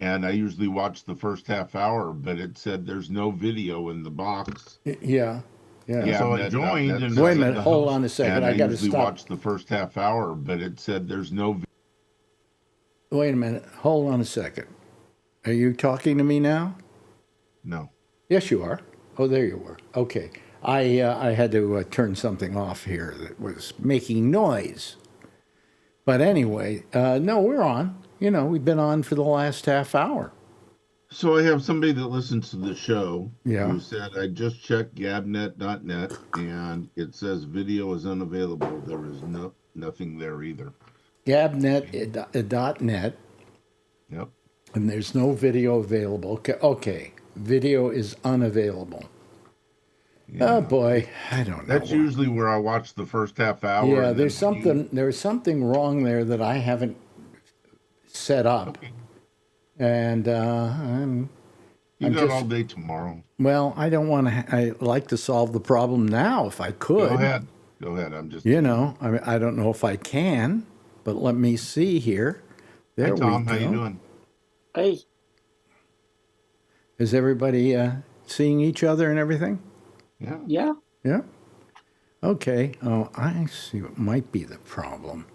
and I usually watch the first half hour, but it said there's no video in the box. Yeah. So I joined. And wait a minute. Hold on a second. and I got to usually stop. watch the first half hour, but it said there's no. Wait a minute. Hold on a second. Are you talking to me now? No. Yes, you are. Oh, there you were. Okay. I had to turn something off here that was making noise. But anyway, no, we're on. We've been on for the last half hour. So I have somebody that listens to the show Yeah. who said, I just checked gabnet.net and it says video is unavailable. There is nothing there either. Gabnet.net, Yep. and there's no video available. Okay. Video is unavailable. Yeah. Oh boy, I don't know. That's usually where I watch the first half hour. Yeah, and there's then there's something wrong there that I haven't set up, Okay. and You I'm got just- all day tomorrow. well, I don't want to. I like to solve the problem now if I could. Go ahead. I'm just. I mean, I don't know if I can, but let me see here. There Hi, Tom. we How go. you doing? Hey, Is everybody seeing each other and everything? Yeah. yeah. Yeah. Okay. Oh, I see what might be the problem.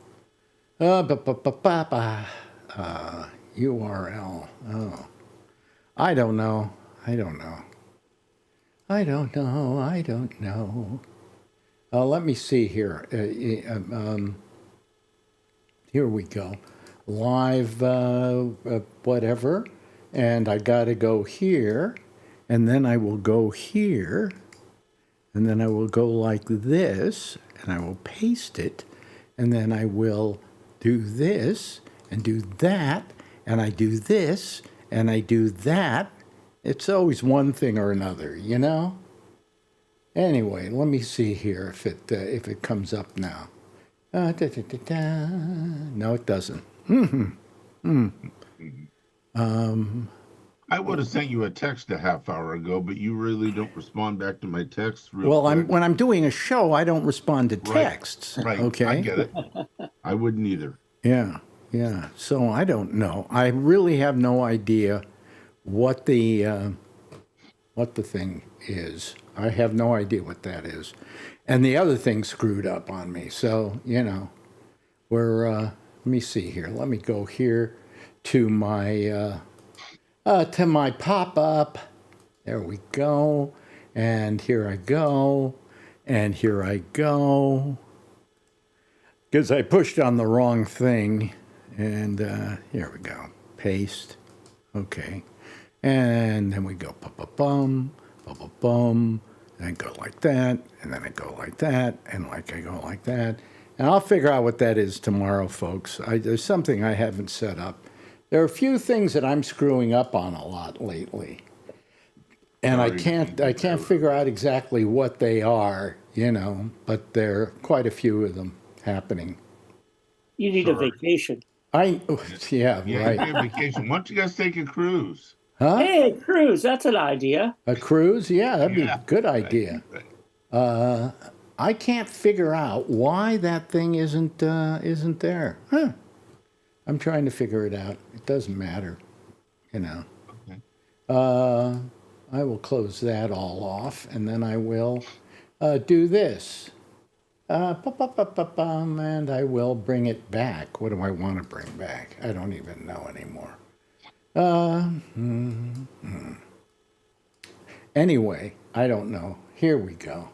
URL. Oh, I don't know. Let me see here. Here we go. Live, whatever. And I got to go here. And then I will go here. And then I will go like this. And I will paste it. And then I will do this and do that. And I do this and I do that. It's always one thing or another, Anyway, let me see here if it comes up now. No, it doesn't. I would have sent you a text a half hour ago, but you really don't respond back to my texts. Well, quick. when I'm doing a show, I don't respond to Right, texts. Right. Okay. I get it. I wouldn't either. Yeah. Yeah. So I don't know. I really have no idea what the thing is. I have no idea what that is. And the other thing screwed up on me. So, let me see here. Let me go here to my pop-up. There we go. And here I go. And here I go. Because I pushed on the wrong thing. And here we go. Paste. Okay. And then we go bum, bum, bum, and I go like that, and then I go like that, and I go like that. And I'll figure out what that is tomorrow, folks. There's something I haven't set up. There are a few things that I'm screwing up on a lot lately. And I can't figure out exactly what they are, but there are quite a few of them happening. You need a vacation. Yeah, Yeah, right. a vacation. Why don't you guys take a cruise? Huh? Hey, cruise, that's an idea. A cruise? Yeah, that'd be a good idea. Right. I can't figure out why that thing isn't there. Huh. I'm trying to figure it out. It doesn't matter, Okay. I will close that all off, and then I will do this. And I will bring it back. What do I want to bring back? I don't even know anymore. Anyway, I don't know. Here we go.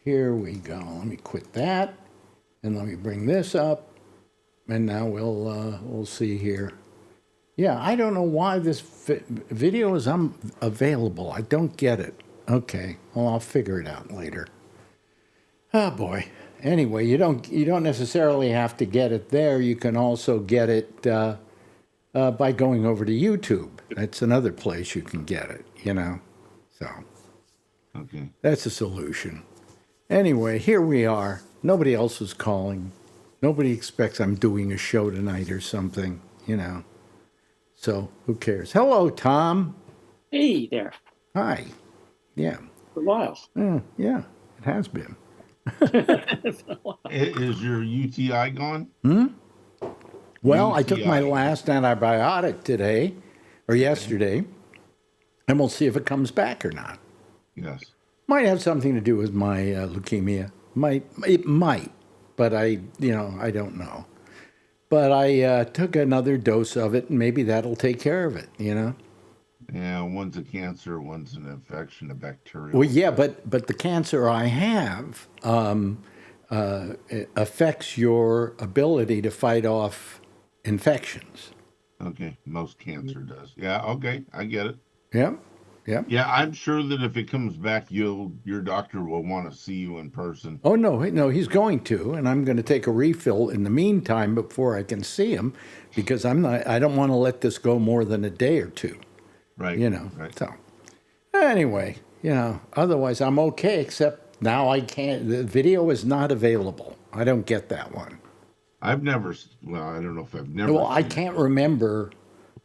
Let me quit that, and let me bring this up, and now we'll see here. Yeah, I don't know why this video is unavailable. I don't get it. Okay, well, I'll figure it out later. Oh boy. Anyway, you don't necessarily have to get it there. You can also get it by going over to YouTube. That's another place you can get it. So. Okay. That's a solution. Anyway, here we are. Nobody else is calling. Nobody expects I'm doing a show tonight or something. So who cares? Hello, Tom. Hey there. Hi. Yeah. For a while. Yeah. It has been. Is your UTI gone? Well, I took my last antibiotic today or yesterday, and we'll see if it comes back or not. Yes. Might have something to do with my leukemia. It might, but I don't know. But I took another dose of it, and maybe that'll take care of it. Yeah, one's a cancer, one's an infection, a bacterial. Well, yeah, but the cancer I have it affects your ability to fight off infections. Okay, most cancer does. Yeah, okay, I get it. Yeah, yeah. Yeah, I'm sure that if it comes back, your doctor will want to see you in person. Oh no, he's going to, and I'm going to take a refill in the meantime before I can see him, because I don't want to let this go more than a day or two. Right. Right. So anyway, otherwise I'm okay, except now I can't. The video is not available. I don't get that one. I don't know if I've never. Well, I can't remember.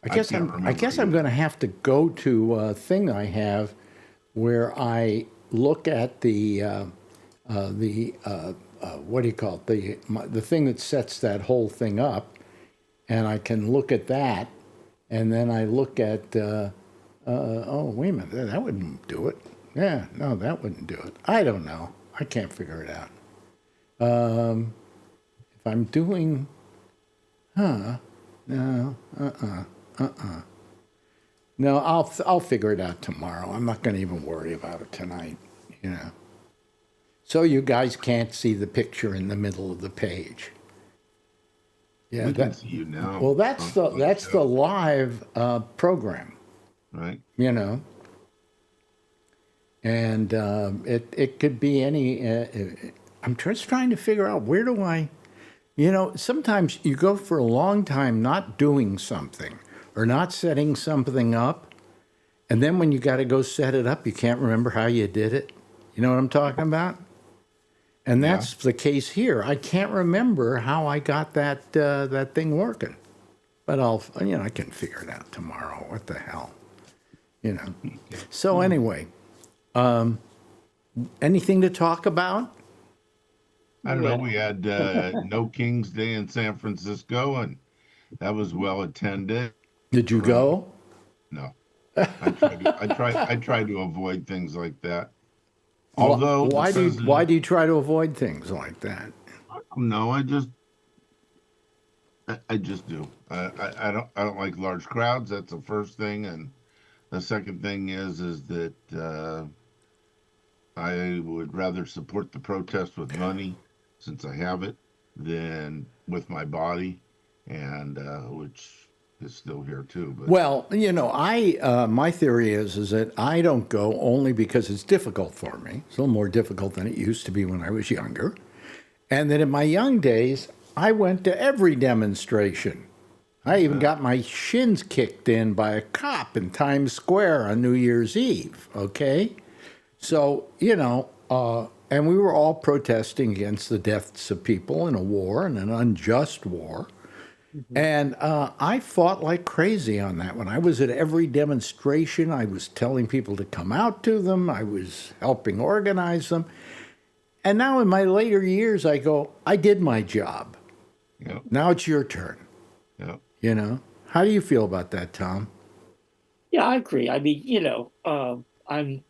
I guess I'm going to have to go to a thing I have where I look at the what do you call it? The thing that sets that whole thing up, and I can look at that, and then I look at oh, wait a minute, that wouldn't do it. Yeah, no, that wouldn't do it. I don't know. I can't figure it out. If I'm doing, no, No, I'll figure it out tomorrow. I'm not going to even worry about it tonight, So you guys can't see the picture in the middle of the page. Yeah, we can see you now. Well, that's the live program. Right. And it could be any. I'm just trying to figure out where do I, sometimes you go for a long time not doing something or not setting something up, and then when you got to go set it up, you can't remember how you did it. You know what I'm talking about? And that's the case here. I can't remember how I got that thing working, but I can figure it out tomorrow. What the hell, So anyway, anything to talk about? I don't know. We had No King's Day in San Francisco, and that was well attended. Did you go? No. I try to avoid things like that. Although why do you try to avoid things like that? No, I just do. I don't like large crowds. That's the first thing, and the second thing is that I would rather support the protest with money, since I have it, than with my body, and which is still here too. But. Well, my theory is that I don't go only because it's difficult for me. It's a little more difficult than it used to be when I was younger. And that in my young days, I went to every demonstration. I even got my shins kicked in by a cop in Times Square on New Year's Eve, okay? So, and we were all protesting against the deaths of people in a war, and an unjust war. Mm-hmm. And I fought like crazy on that. When I was at every demonstration, I was telling people to come out to them. I was helping organize them. And now in my later years, I go, I did my job. Yep. Now it's your turn. Yep. How do you feel about that, Tom? Yeah, I agree. I mean, I'm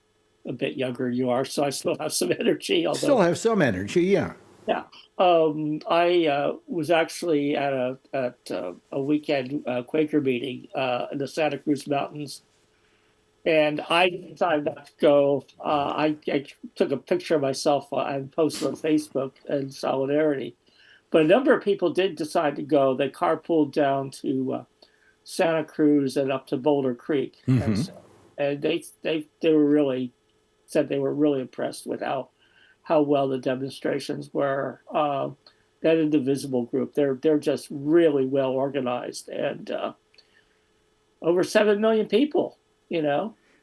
a bit younger than you are, so I still have some energy. Still have some energy, yeah. Yeah. I was actually at a weekend Quaker meeting in the Santa Cruz Mountains, and I decided not to go. I took a picture of myself and posted on Facebook in solidarity. But a number of people did decide to go. They carpooled down to Santa Cruz and up to Boulder Creek. Mm-hmm. And they were really said they were really impressed with how well the demonstrations were. That indivisible group, they're just really well organized, and over 7 million people,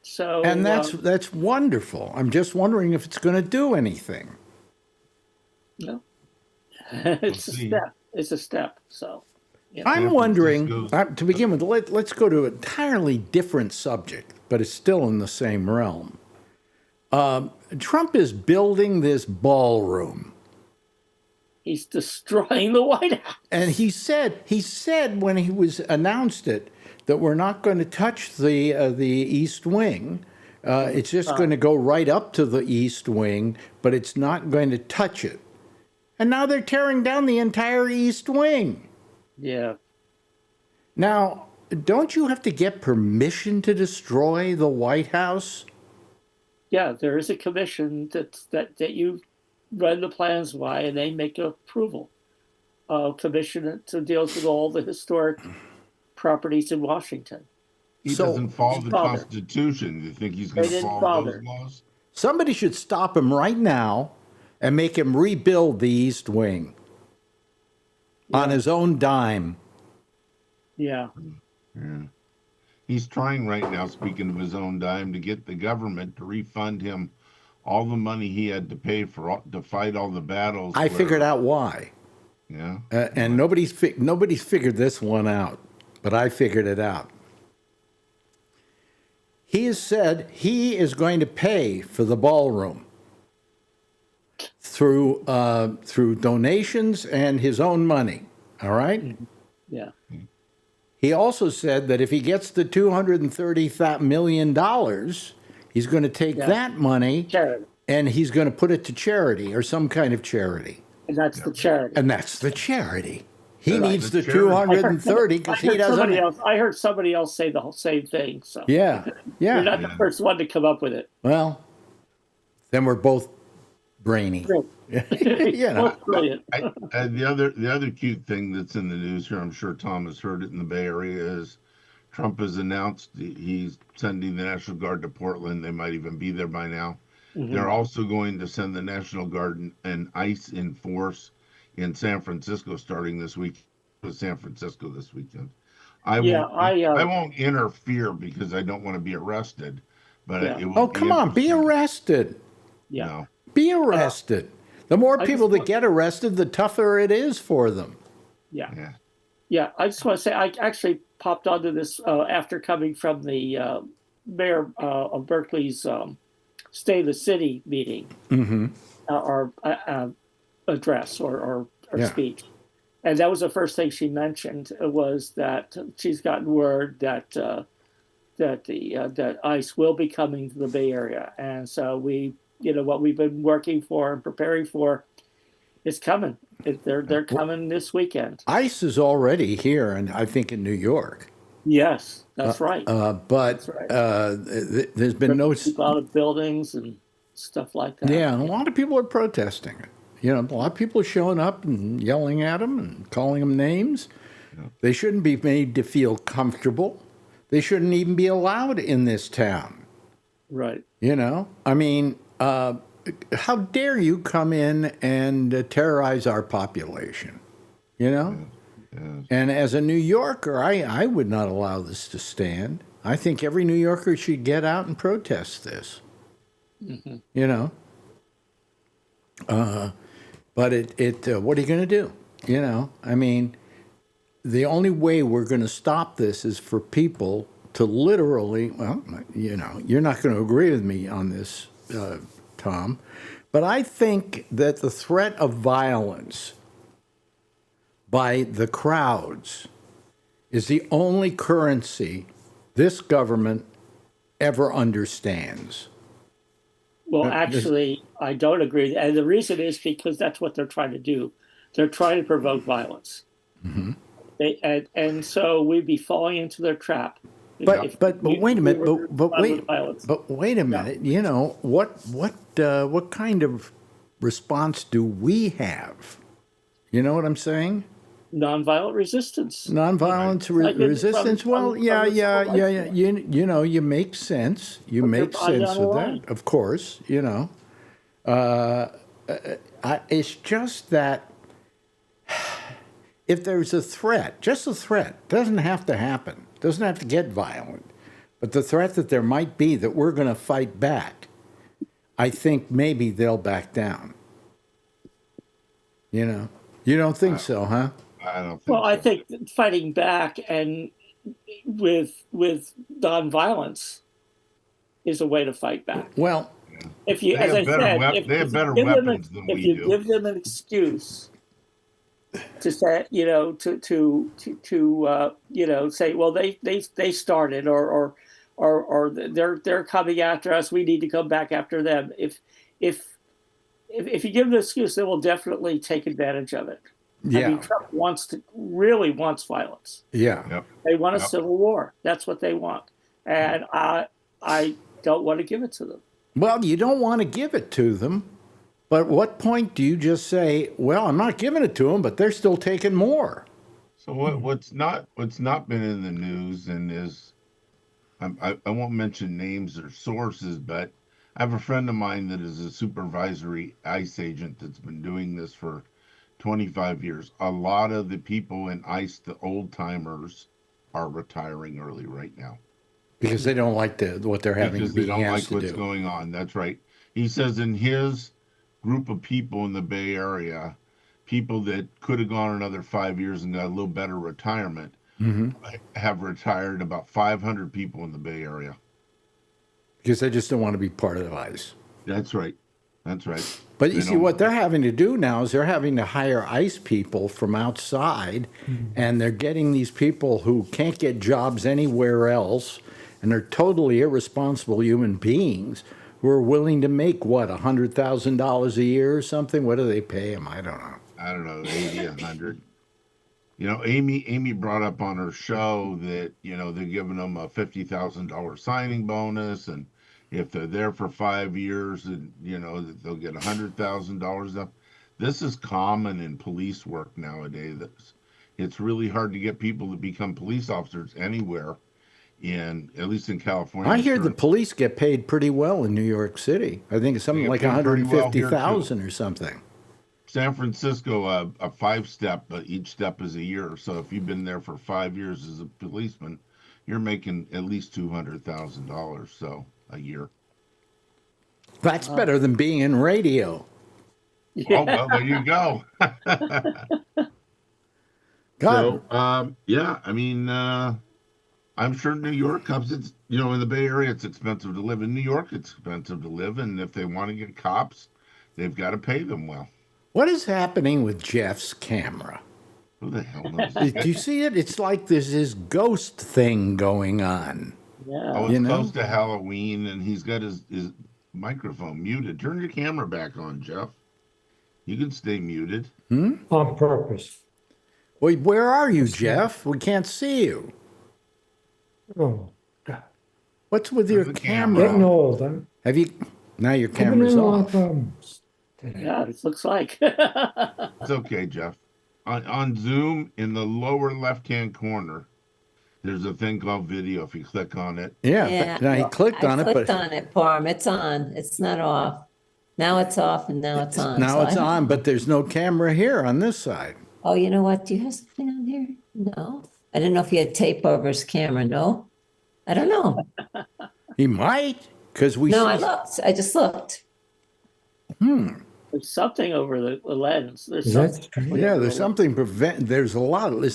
So and that's wonderful. I'm just wondering if it's going to do anything. No, it's a step. It's a step. So. I'm wondering, to begin with, let's go to an entirely different subject, but it's still in the same realm. Trump is building this ballroom. He's destroying the White House. And he said when he was announced it that we're not going to touch the East Wing. It's just going to go right up to the East Wing, but it's not going to touch it. And now they're tearing down the entire East Wing. Yeah. Now, don't you have to get permission to destroy the White House? Yeah, there is a commission that you run the plans by, and they make approval. Commission that deals with all the historic properties in Washington. He doesn't follow the Constitution. You think he's going to follow those laws? Somebody should stop him right now and make him rebuild the East Wing on his own dime. Yeah. Yeah. He's trying right now, speaking of his own dime, to get the government to refund him all the money he had to pay to fight all the battles. I figured out why. Yeah. And nobody's figured this one out, but I figured it out. He has said he is going to pay for the ballroom through donations and his own money. All right? Yeah. He also said that if he gets the $230 million, he's going to take that money and he's going to put it to charity or some kind of charity. And that's the charity. And that's the charity. He needs the 230 because he doesn't. I heard somebody else say the whole same thing. So yeah. You're not the first one to come up with it. Well, then we're both brainy. Brilliant. The other cute thing that's in the news here, I'm sure Tom has heard it in the Bay Area, is Trump has announced he's sending the National Guard to Portland. They might even be there by now. Mm-hmm. They're also going to send the National Guard and ICE in force in San Francisco starting this week. San Francisco this weekend. I won't interfere because I don't want to be arrested. But it will come on, be arrested. Yeah. No. Be arrested. The more people that get arrested, the tougher it is for them. Yeah. I just want to say I actually popped onto this after coming from the mayor of Berkeley's Stay the City meeting, mm-hmm. or address or Yeah. speech. And that was the first thing she mentioned, was that she's gotten word that that ICE will be coming to the Bay Area, and so what we've been working for and preparing for is coming. They're coming this weekend. ICE is already here, and I think in New York. Yes, that's right. But That's right. There's been no. People out of buildings and stuff like that. Yeah, a lot of people are protesting it. A lot of people are showing up and yelling at them and calling them names. Yeah. They shouldn't be made to feel comfortable. They shouldn't even be allowed in this town. Right. I mean, how dare you come in and terrorize our population? Yeah. And as a New Yorker, I would not allow this to stand. I think every New Yorker should get out and protest this. Mm-hmm. But what are you going to do? I mean, the only way we're going to stop this is for people to literally, well, you're not going to agree with me on this, Tom, but I think that the threat of violence by the crowds is the only currency this government ever understands. Well, actually, I don't agree. And the reason is because that's what they're trying to do. They're trying to provoke violence. Mm-hmm. And so we'd be falling into their trap. But wait a minute. But wait a minute. Yeah. What kind of response do we have? You know what I'm saying? Nonviolent resistance. Nonviolent resistance. Well, yeah. You make sense. You make sense of that, of course. It's just that if there's a threat, just a threat, doesn't have to happen. Doesn't have to get violent. But the threat that there might be that we're going to fight back, I think maybe they'll back down. You don't think so, huh? I don't think Well, so. I think fighting back and with nonviolence is a way to fight back. Well, if you, they as I have better said, wep- if, they have if better you give them weapons than if we you do. give them an excuse to say, say, well, they started, or they're coming after us, we need to come back after them. If you give them an excuse, they will definitely take advantage of it. Yeah. I mean, Trump really wants violence. Yeah. Yep. They want a civil war. That's what they want. And I don't want to give it to them. Well, you don't want to give it to them. But at what point do you just say, well, I'm not giving it to them, but they're still taking more? So what's not been in the news and is, I won't mention names or sources, but I have a friend of mine that is a supervisory ICE agent that's been doing this for 25 years. A lot of the people in ICE, the old timers, are retiring early right now. Because they don't like what they're having because to be they don't like asked to what's do. going on. That's right. He says in his group of people in the Bay Area, people that could have gone another 5 years and got a little better retirement, have retired about 500 people in the Bay Area. Because they just don't want to be part of ICE. That's right. That's right. But you see, what they're having to do now is they're having to hire ICE people from outside, and they're getting these people who can't get jobs anywhere else, and they're totally irresponsible human beings who are willing to make, $100,000 a year or something? What do they pay them? I don't know. 80, 100. Amy brought up on her show that, they're giving them a $50,000 signing bonus, and if they're there for 5 years, and that they'll get $100,000 up. This is common in police work nowadays. It's really hard to get people to become police officers anywhere, at least in California. I hear the police get paid pretty well in New York City. I think it's something like $150,000 or something. San Francisco, a 5-step, but each step is a year. So if you've been there for 5 years as a policeman, you're making at least $200,000 a year. That's better than being in radio. Yeah. Oh, well, there you go. So, I mean, I'm sure New York comes. It's in the Bay Area, it's expensive to live. In New York, it's expensive to live, and if they want to get cops, they've got to pay them well. What is happening with Jeff's camera? Who the hell knows? Do you see it? It's like there's this ghost thing going on. Yeah. Oh, it's close to Halloween, and he's got his microphone muted. Turn your camera back on, Jeff. You can stay muted. On purpose. Wait, where are you, Jeff? We can't see you. Oh, God. What's with your the camera? Getting old. I'm Have you? Now your having camera's a lot of off. problems today. Yeah, it looks like. It's okay, Jeff. On Zoom, in the lower left-hand corner, there's a thing called video. If you click on it, Yeah. Now he clicked on it, I clicked but on it for him. It's on. It's not off. Now it's off and now it's on. now So it's on. But there's no camera here on this side. Oh, you know what? Do you have something on here? No. I didn't know if he had tape over his camera. No. I don't know. He might, because we. No, see- I looked. I just looked. There's something over the lens. There's Is that something. strange? Yeah, there's something prevent. There's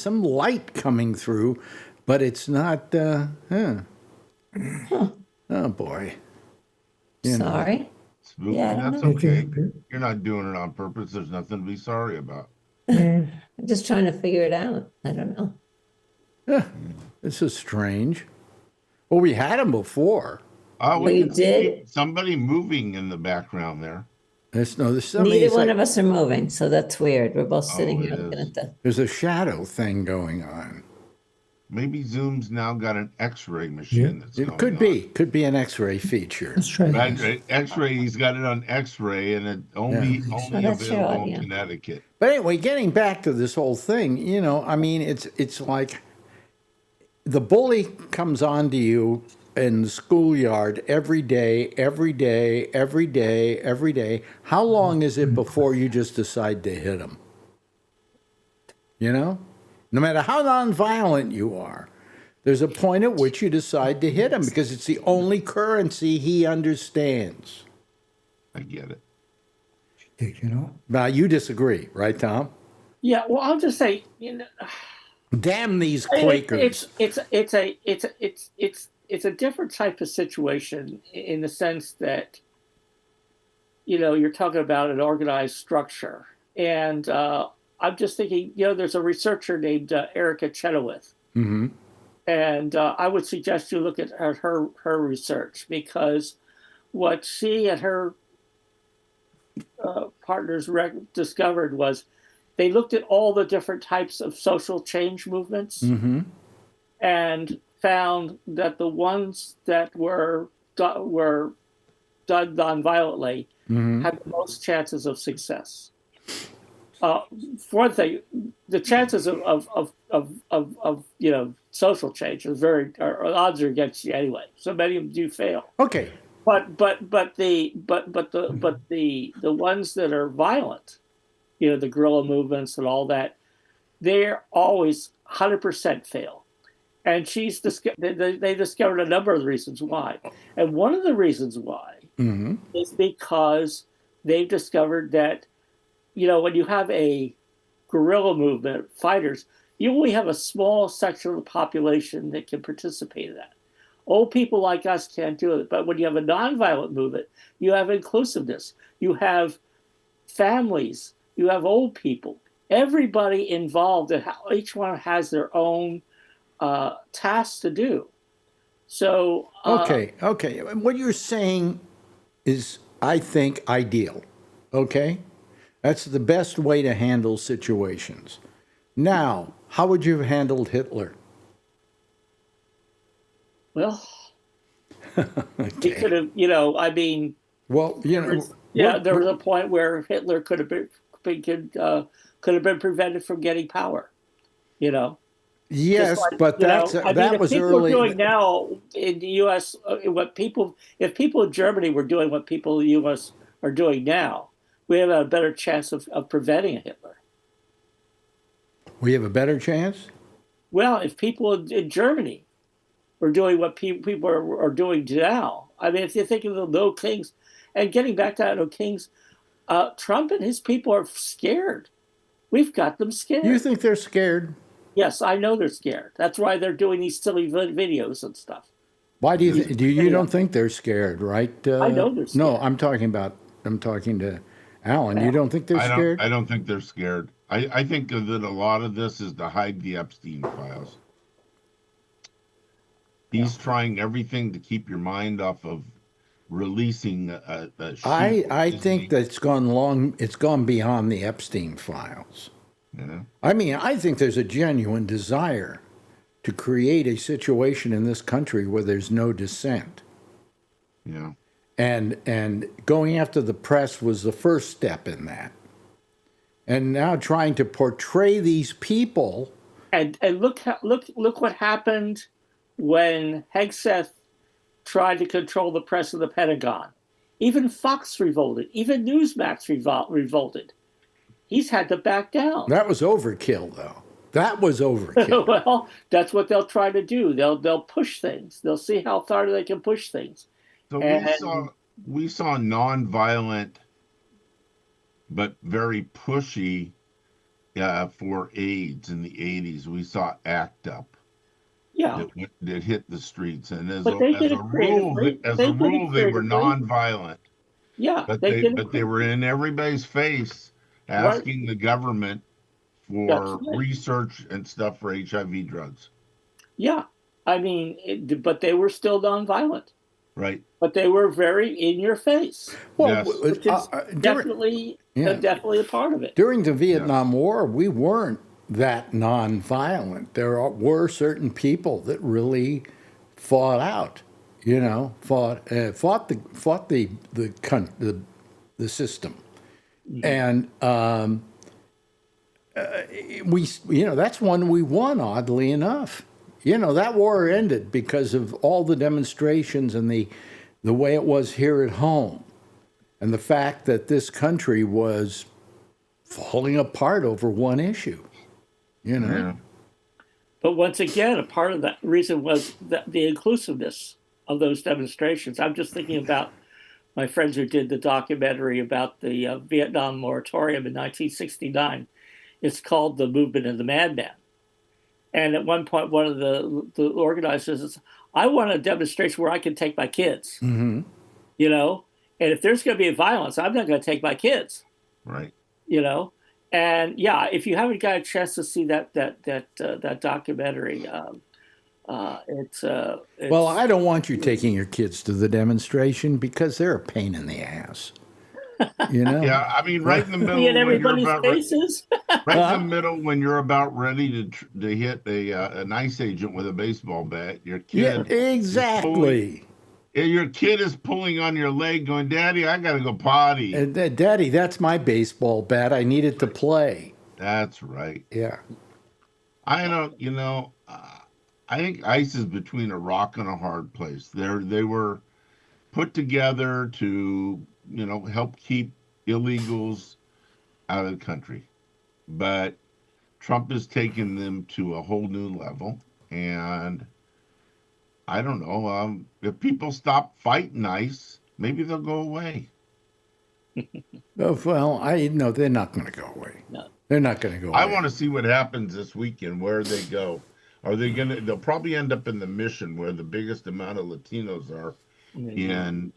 some light coming through, but it's not. Oh boy. You know. Sorry. spooky. Yeah, I don't That's know. okay. You're not doing it on purpose. There's nothing to be sorry about. I'm just trying to figure it out. I don't know. This is strange. Well, we had him before. Oh, Well, you can see did? somebody moving in the background there. There's somebody. Neither one of us are moving, so that's weird. We're both sitting Oh, here it looking is. at the. There's a shadow thing going on. Maybe Zoom's now got an X-ray machine. That's It going could on. be an X-ray feature. Let's try this. Right, X-ray. He's got it on X-ray, and it only Oh, that's your available in audio. Connecticut. But anyway, getting back to this whole thing, I mean, it's like the bully comes on to you in the schoolyard every day, every day, every day, every day. How long is it before you just decide to hit him? No matter how nonviolent you are, there's a point at which you decide to hit him because it's the only currency he understands. I get it. Take it off. Now, you disagree, right, Tom? Yeah, well, I'll just say, Damn these Quakers. it's a different type of situation in the sense that you're talking about an organized structure, and I'm just thinking, there's a researcher named Erica Chenoweth, Mm-hmm. and I would suggest you look at her research, because what she and her partners discovered was they looked at all the different types of social change movements Mm-hmm. and found that the ones that were done nonviolently Mm-hmm. had the most chances of success. For one thing, the chances of social change are odds are against you anyway. So many of them do fail. Okay. But the ones that are violent, the guerrilla movements and all that, they're always 100% fail. And they discovered a number of the reasons why. And one of the reasons why Mm-hmm. is because they've discovered that, when you have a guerrilla movement, fighters, you only have a small section of the population that can participate in that. Old people like us can't do it. But when you have a nonviolent movement, you have inclusiveness. You have families. You have old people. Everybody involved, and each one has their own tasks to do. So Okay. What you're saying is, I think, ideal. Okay? That's the best way to handle situations. Now, how would you have handled Hitler? well, he Okay. could have, I mean, Well, there was a point where Hitler could have been prevented from getting power. Yes, Just like, but that if was people early. are doing now in the U.S. If people in Germany were doing what people in the U.S. are doing now, we have a better chance of preventing a Hitler. We have a better chance? Well, if people in Germany were doing what people are doing now, I mean, if you think of the No Kings, and getting back to that No Kings, Trump and his people are scared. We've got them scared. You think they're scared? Yes, I know they're scared. That's why they're doing these silly videos and stuff. Why do you don't think they're scared, right? I know they're No, scared. I'm talking to Alan, you don't think they're scared? I don't think they're scared. I think that a lot of this is to hide the Epstein files. He's trying everything to keep your mind off of releasing a sheet. I think that it's gone beyond the Epstein files. Yeah. I mean, I think there's a genuine desire to create a situation in this country where there's no dissent. Yeah. And going after the press was the first step in that. And now trying to portray these people. And look what happened when Hegseth tried to control the press of the Pentagon. Even Fox revolted. Even Newsmax revolted. He's had to back down. That was overkill, though. That was overkill. Well, that's what they'll try to do. They'll push things. They'll see how far they can push things. So we saw nonviolent, but very pushy for AIDS in the 80s. We saw ACT UP. Yeah. That hit the streets, and as a rule, they were nonviolent. Yeah, but they were in everybody's face, asking the government for research and stuff for HIV drugs. Yeah, I mean, but they were still nonviolent. Right. But they were very in your face. Well, which is definitely a part of it. During the Vietnam War, we weren't that nonviolent. There were certain people that really fought out, fought the system, and that's one we won. Oddly enough, that war ended because of all the demonstrations and the way it was here at home, and the fact that this country was falling apart over one issue. Yeah. But once again, a part of that reason was the inclusiveness of those demonstrations. I'm just thinking about my friends who did the documentary about the Vietnam moratorium in 1969. It's called The Movement of the Madman. And at one point, one of the organizers says, I want a demonstration where I can take my kids. Mm-hmm. And if there's going to be violence, I'm not going to take my kids. Right. And if you haven't got a chance to see that documentary, it's well, I don't want you taking your kids to the demonstration because they're a pain in the ass. Yeah, I mean, right in the middle. In everybody's faces. Right in the middle when you're about ready to hit an ICE agent with a baseball bat, your kid. Yeah, exactly. Your kid is pulling on your leg going, Daddy, I got to go potty. Daddy, that's my baseball bat. I need it to play. That's right. Yeah. I think ICE is between a rock and a hard place. They were put together to, help keep illegals out of the country. But Trump has taken them to a whole new level. And I don't know. If people stop fighting ICE, maybe they'll go away. Well, they're not going to go away. No. They're not going to go away. I want to see what happens this weekend, where they go. They'll probably end up in the Mission, where the biggest amount of Latinos are in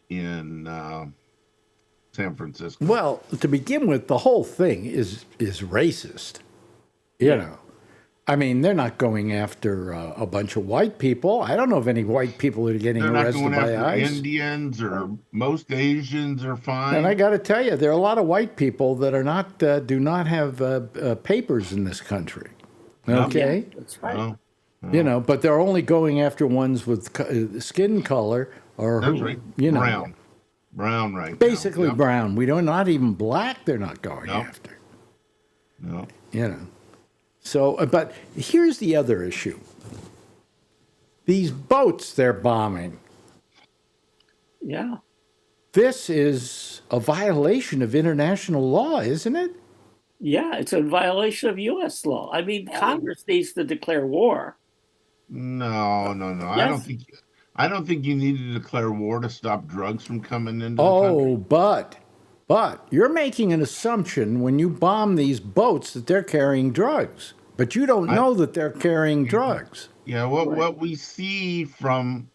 San Francisco. Well, to begin with, the whole thing is racist. I mean, they're not going after a bunch of white people. I don't know of any white people that are getting arrested by ICE. They're not going after Indians, or most Asians are fine. And I got to tell you, there are a lot of white people that are not do not have papers in this country. Okay, that's right. But they're only going after ones with skin color or that's right. Brown, right? Basically brown. We don't, not even black. They're not going after. No. So, but here's the other issue. These boats they're bombing. Yeah. This is a violation of international law, isn't it? Yeah, it's a violation of U.S. law. I mean, Congress needs to declare war. No. Yes. I don't think you need to declare war to stop drugs from coming into the country. But you're making an assumption when you bomb these boats that they're carrying drugs. But you don't know that they're carrying drugs. Yeah, what we see from,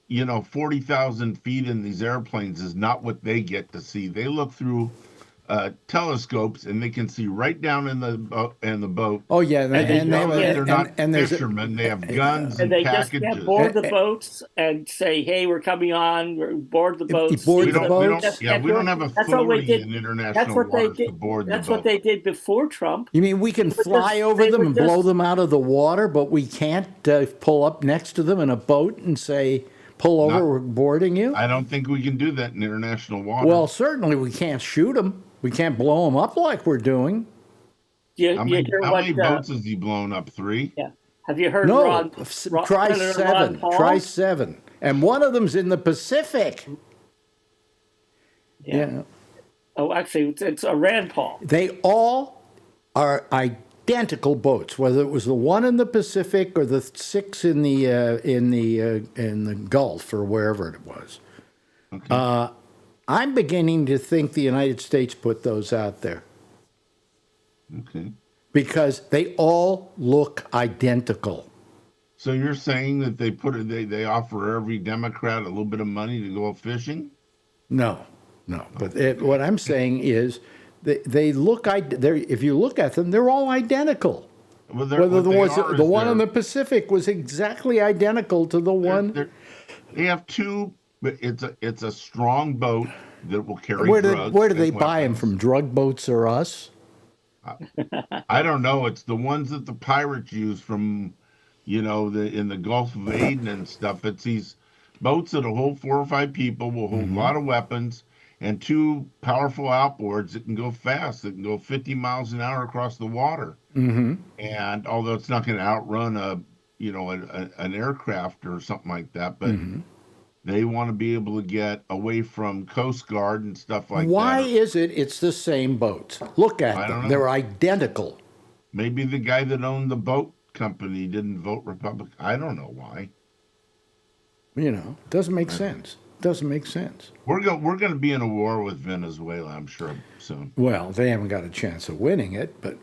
40,000 feet in these airplanes is not what they get to see. They look through telescopes, and they can see right down in the boat. Oh yeah, And they know that they're not and there's fishermen. They have guns And and they just packages. can't board the boats and say, "Hey, we're coming on." Or board the boats. board we the don't. boats? We don't have That's what we authority did. in international That's what they waters did. to board That's the what boat. they did before Trump. You mean we can fly over them and blow them out of the water, but we can't pull up next to them in a boat and say, "Pull over, we're boarding you"? I don't think we can do that in international waters. Well, certainly we can't shoot them. We can't blow them up like we're doing. How many boats has he blown up? 3? Yeah. Have you heard? No, try Senator 7. Ron Paul? Try 7, and one of them's in the Pacific. Yeah. Oh, actually, it's a Rand Paul. They all are identical boats, whether it was the one in the Pacific or the 6 in the Gulf or wherever it was. Okay. I'm beginning to think the United States put those out there. Okay. Because they all look identical. So you're saying that they offer every Democrat a little bit of money to go fishing? No. But what I'm saying is they look. If you look at them, they're all identical. Well, whether the one in the Pacific was exactly identical to the one. They have 2. But it's a strong boat that will carry drugs. Where do they buy them from? Drug boats or us? I don't know. It's the ones that the pirates use from, in the Gulf of Aden and stuff. It's these boats that'll hold 4 or 5 people, will hold a lot of weapons, and 2 powerful outboards that can go fast. That can go 50 miles an hour across the water. Mm-hmm. And although it's not going to outrun an aircraft or something like that, but. Mm-hmm. They want to be able to get away from Coast Guard and stuff like that. Why is it's the same boats? Look at them. They're identical. Maybe the guy that owned the boat company didn't vote Republican. I don't know why. Doesn't make sense. Doesn't make sense. We're going to be in a war with Venezuela, I'm sure, soon. Well, they haven't got a chance of winning it, but,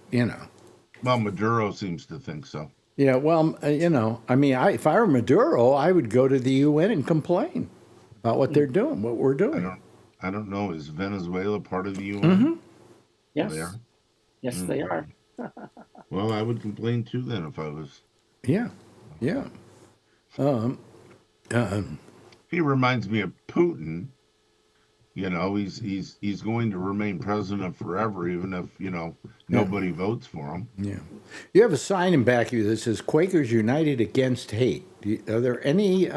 Well, Maduro seems to think so. Yeah, well, if I were Maduro, I would go to the UN and complain about what they're doing, what we're doing. I don't know. Is Venezuela part of the UN? Mm-hmm. Yes. They are? Yes, they are. Well, I would complain too then if I was. Yeah. He reminds me of Putin. He's going to remain president forever, even if nobody votes for him. Yeah, you have a sign in back of you that says "Quakers United Against Hate." Are there any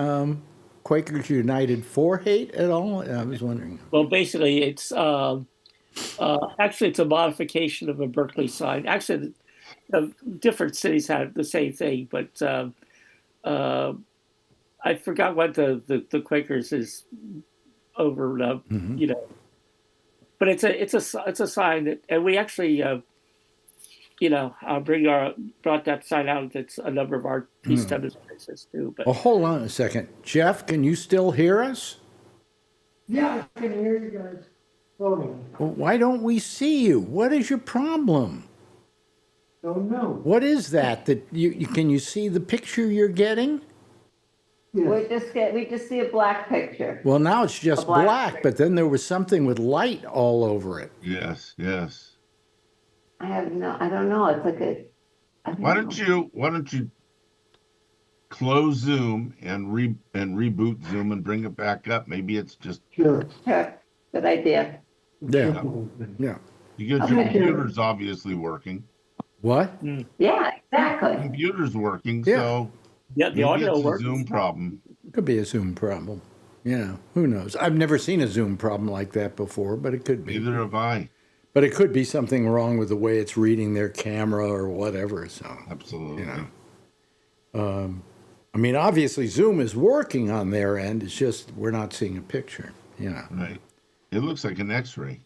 Quakers United for hate at all? I was wondering. Well, basically, it's actually it's a modification of a Berkeley sign. Actually, different cities have the same thing, but I forgot what the Quakers is. Over, but it's a sign that, and we actually, brought that sign out. It's a number of our peace demonstrations too. But hold on a second, Jeff. Can you still hear us? Yeah, I can hear you guys. Well, why don't we see you? What is your problem? Don't know. What is that? That you can you see the picture you're getting? Yeah. We just see a black picture. Well, now it's just black, but then there was something with light all over it. Yes. I don't know. It's like Why don't you close Zoom and reboot Zoom and bring it back up? Maybe it's just Sure. Good idea. Yeah. Because your computer's obviously working. What? Yeah, exactly. Computer's working, Yeah. so yeah, the audio it's a works. Zoom problem. Could be a Zoom problem. Who knows? I've never seen a Zoom problem like that before, but it could be. Neither have I. But it could be something wrong with the way it's reading their camera or whatever. So Absolutely. Obviously Zoom is working on their end. It's just we're not seeing a picture. Right. It looks like an X-ray.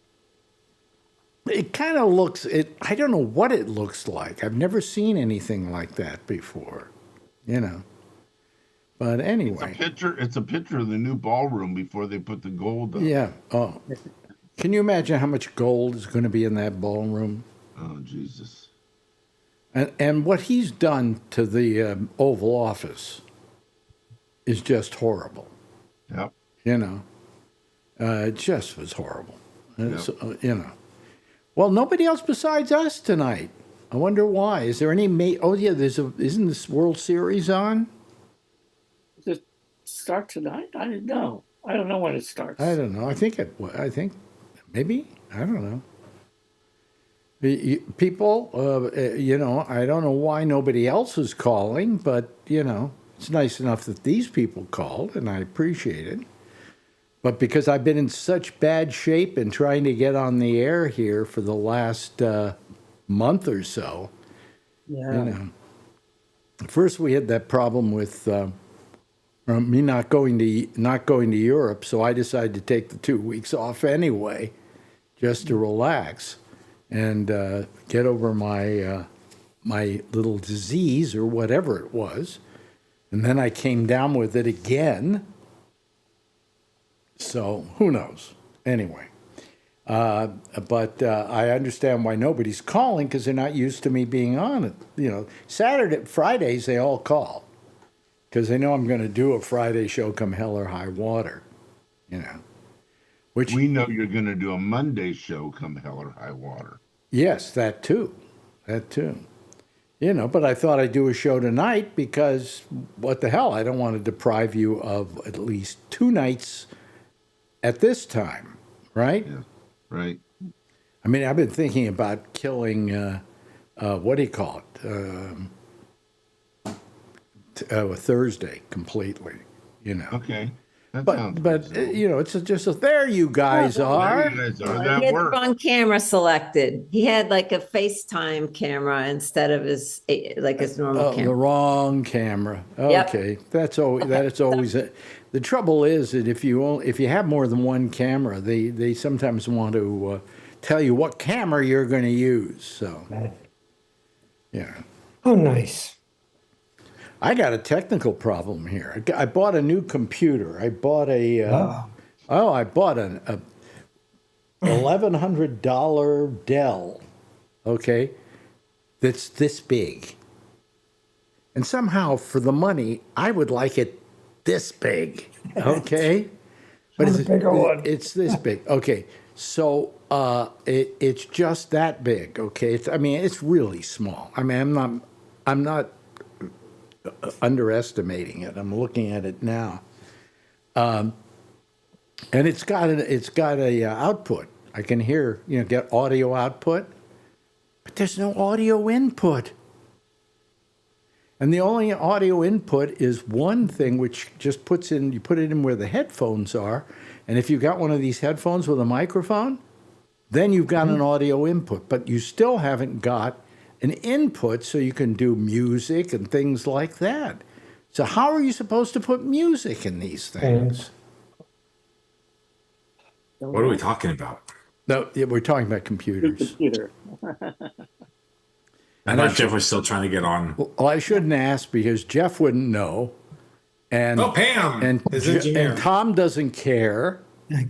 It kind of looks. I don't know what it looks like. I've never seen anything like that before. But anyway, It's a picture of the new ballroom before they put the gold up. Yeah. Oh, can you imagine how much gold is going to be in that ballroom? Oh, Jesus. And what he's done to the Oval Office is just horrible. Yep. It just was horrible. Yep. Well, nobody else besides us tonight. I wonder why. Is there any oh yeah, isn't this World Series on? Does it start tonight? I didn't know. I don't know when it starts. I don't know. I think maybe, I don't know. People, I don't know why nobody else is calling, but, it's nice enough that these people called, and I appreciate it. But because I've been in such bad shape and trying to get on the air here for the last month or so, First, we had that problem with me not going to Europe, so I decided to take the 2 weeks off anyway, just to relax and get over my my little disease or whatever it was, and then I came down with it again. So who knows? Anyway, but I understand why nobody's calling, because they're not used to me being on it. Fridays they all call because they know I'm going to do a Friday show come hell or high water. Which we know you're going to do a Monday show come hell or high water. Yes, that too. But I thought I'd do a show tonight because what the hell? I don't want to deprive you of at least 2 nights at this time, right? Yeah, right. I mean, I've been thinking about killing, what do you call it? Thursday completely, Okay. But it's just there you guys are. He had the wrong camera selected. He had like a FaceTime camera instead of his normal camera. The wrong camera. Okay, yep. That's always it. The trouble is that if you have more than one camera, they sometimes want to tell you what camera you're going to use. So, yeah. Oh, nice. I got a technical problem here. I bought a new computer. I bought an $1,100 Dell. Okay, that's this big. And somehow, for the money, I would like it this big. Okay, but it's this big. Okay, so it's just that big. Okay, it's really small. I mean, I'm not underestimating it. I'm looking at it now, and it's got a output. I can hear, get audio output, but there's no audio input. And the only audio input is one thing, which just you put it in where the headphones are, and if you've got one of these headphones with a microphone, then you've got an audio input, but you still haven't got an input so you can do music and things like that. So how are you supposed to put music in these things? What are we talking about? No, we're talking about computers. I thought Jeff was still trying to get on. Well, I shouldn't ask because Jeff wouldn't know. And Pam, his engineer. And Tom doesn't care. I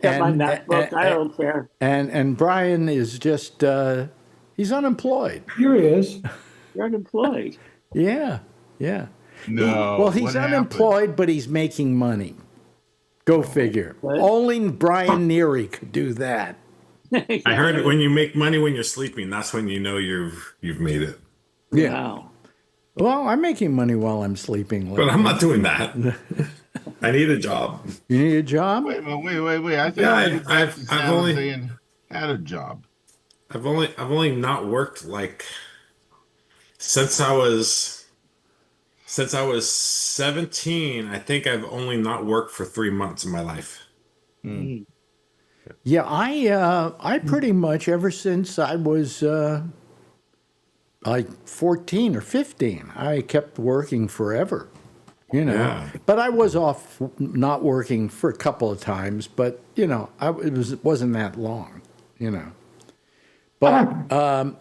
got my MacBook. I don't care. And Brian is just, he's unemployed. Here he is. You're unemployed. Yeah. No. He's unemployed, but he's making money. Go figure. What? Only Brian Neary could do that. I heard when you make money when you're sleeping, that's when you know you've made it. Yeah. Wow. Well, I'm making money while I'm sleeping. But I'm not doing that. I need a job. You need a job? Wait. I think I've only had a job. I've only not worked since I was 17. I think I've only not worked for 3 months in my life. Mm. Yeah, I pretty much ever since I was 14 or 15, I kept working forever. Yeah. But I was off not working for a couple of times, but it wasn't that long, But I'm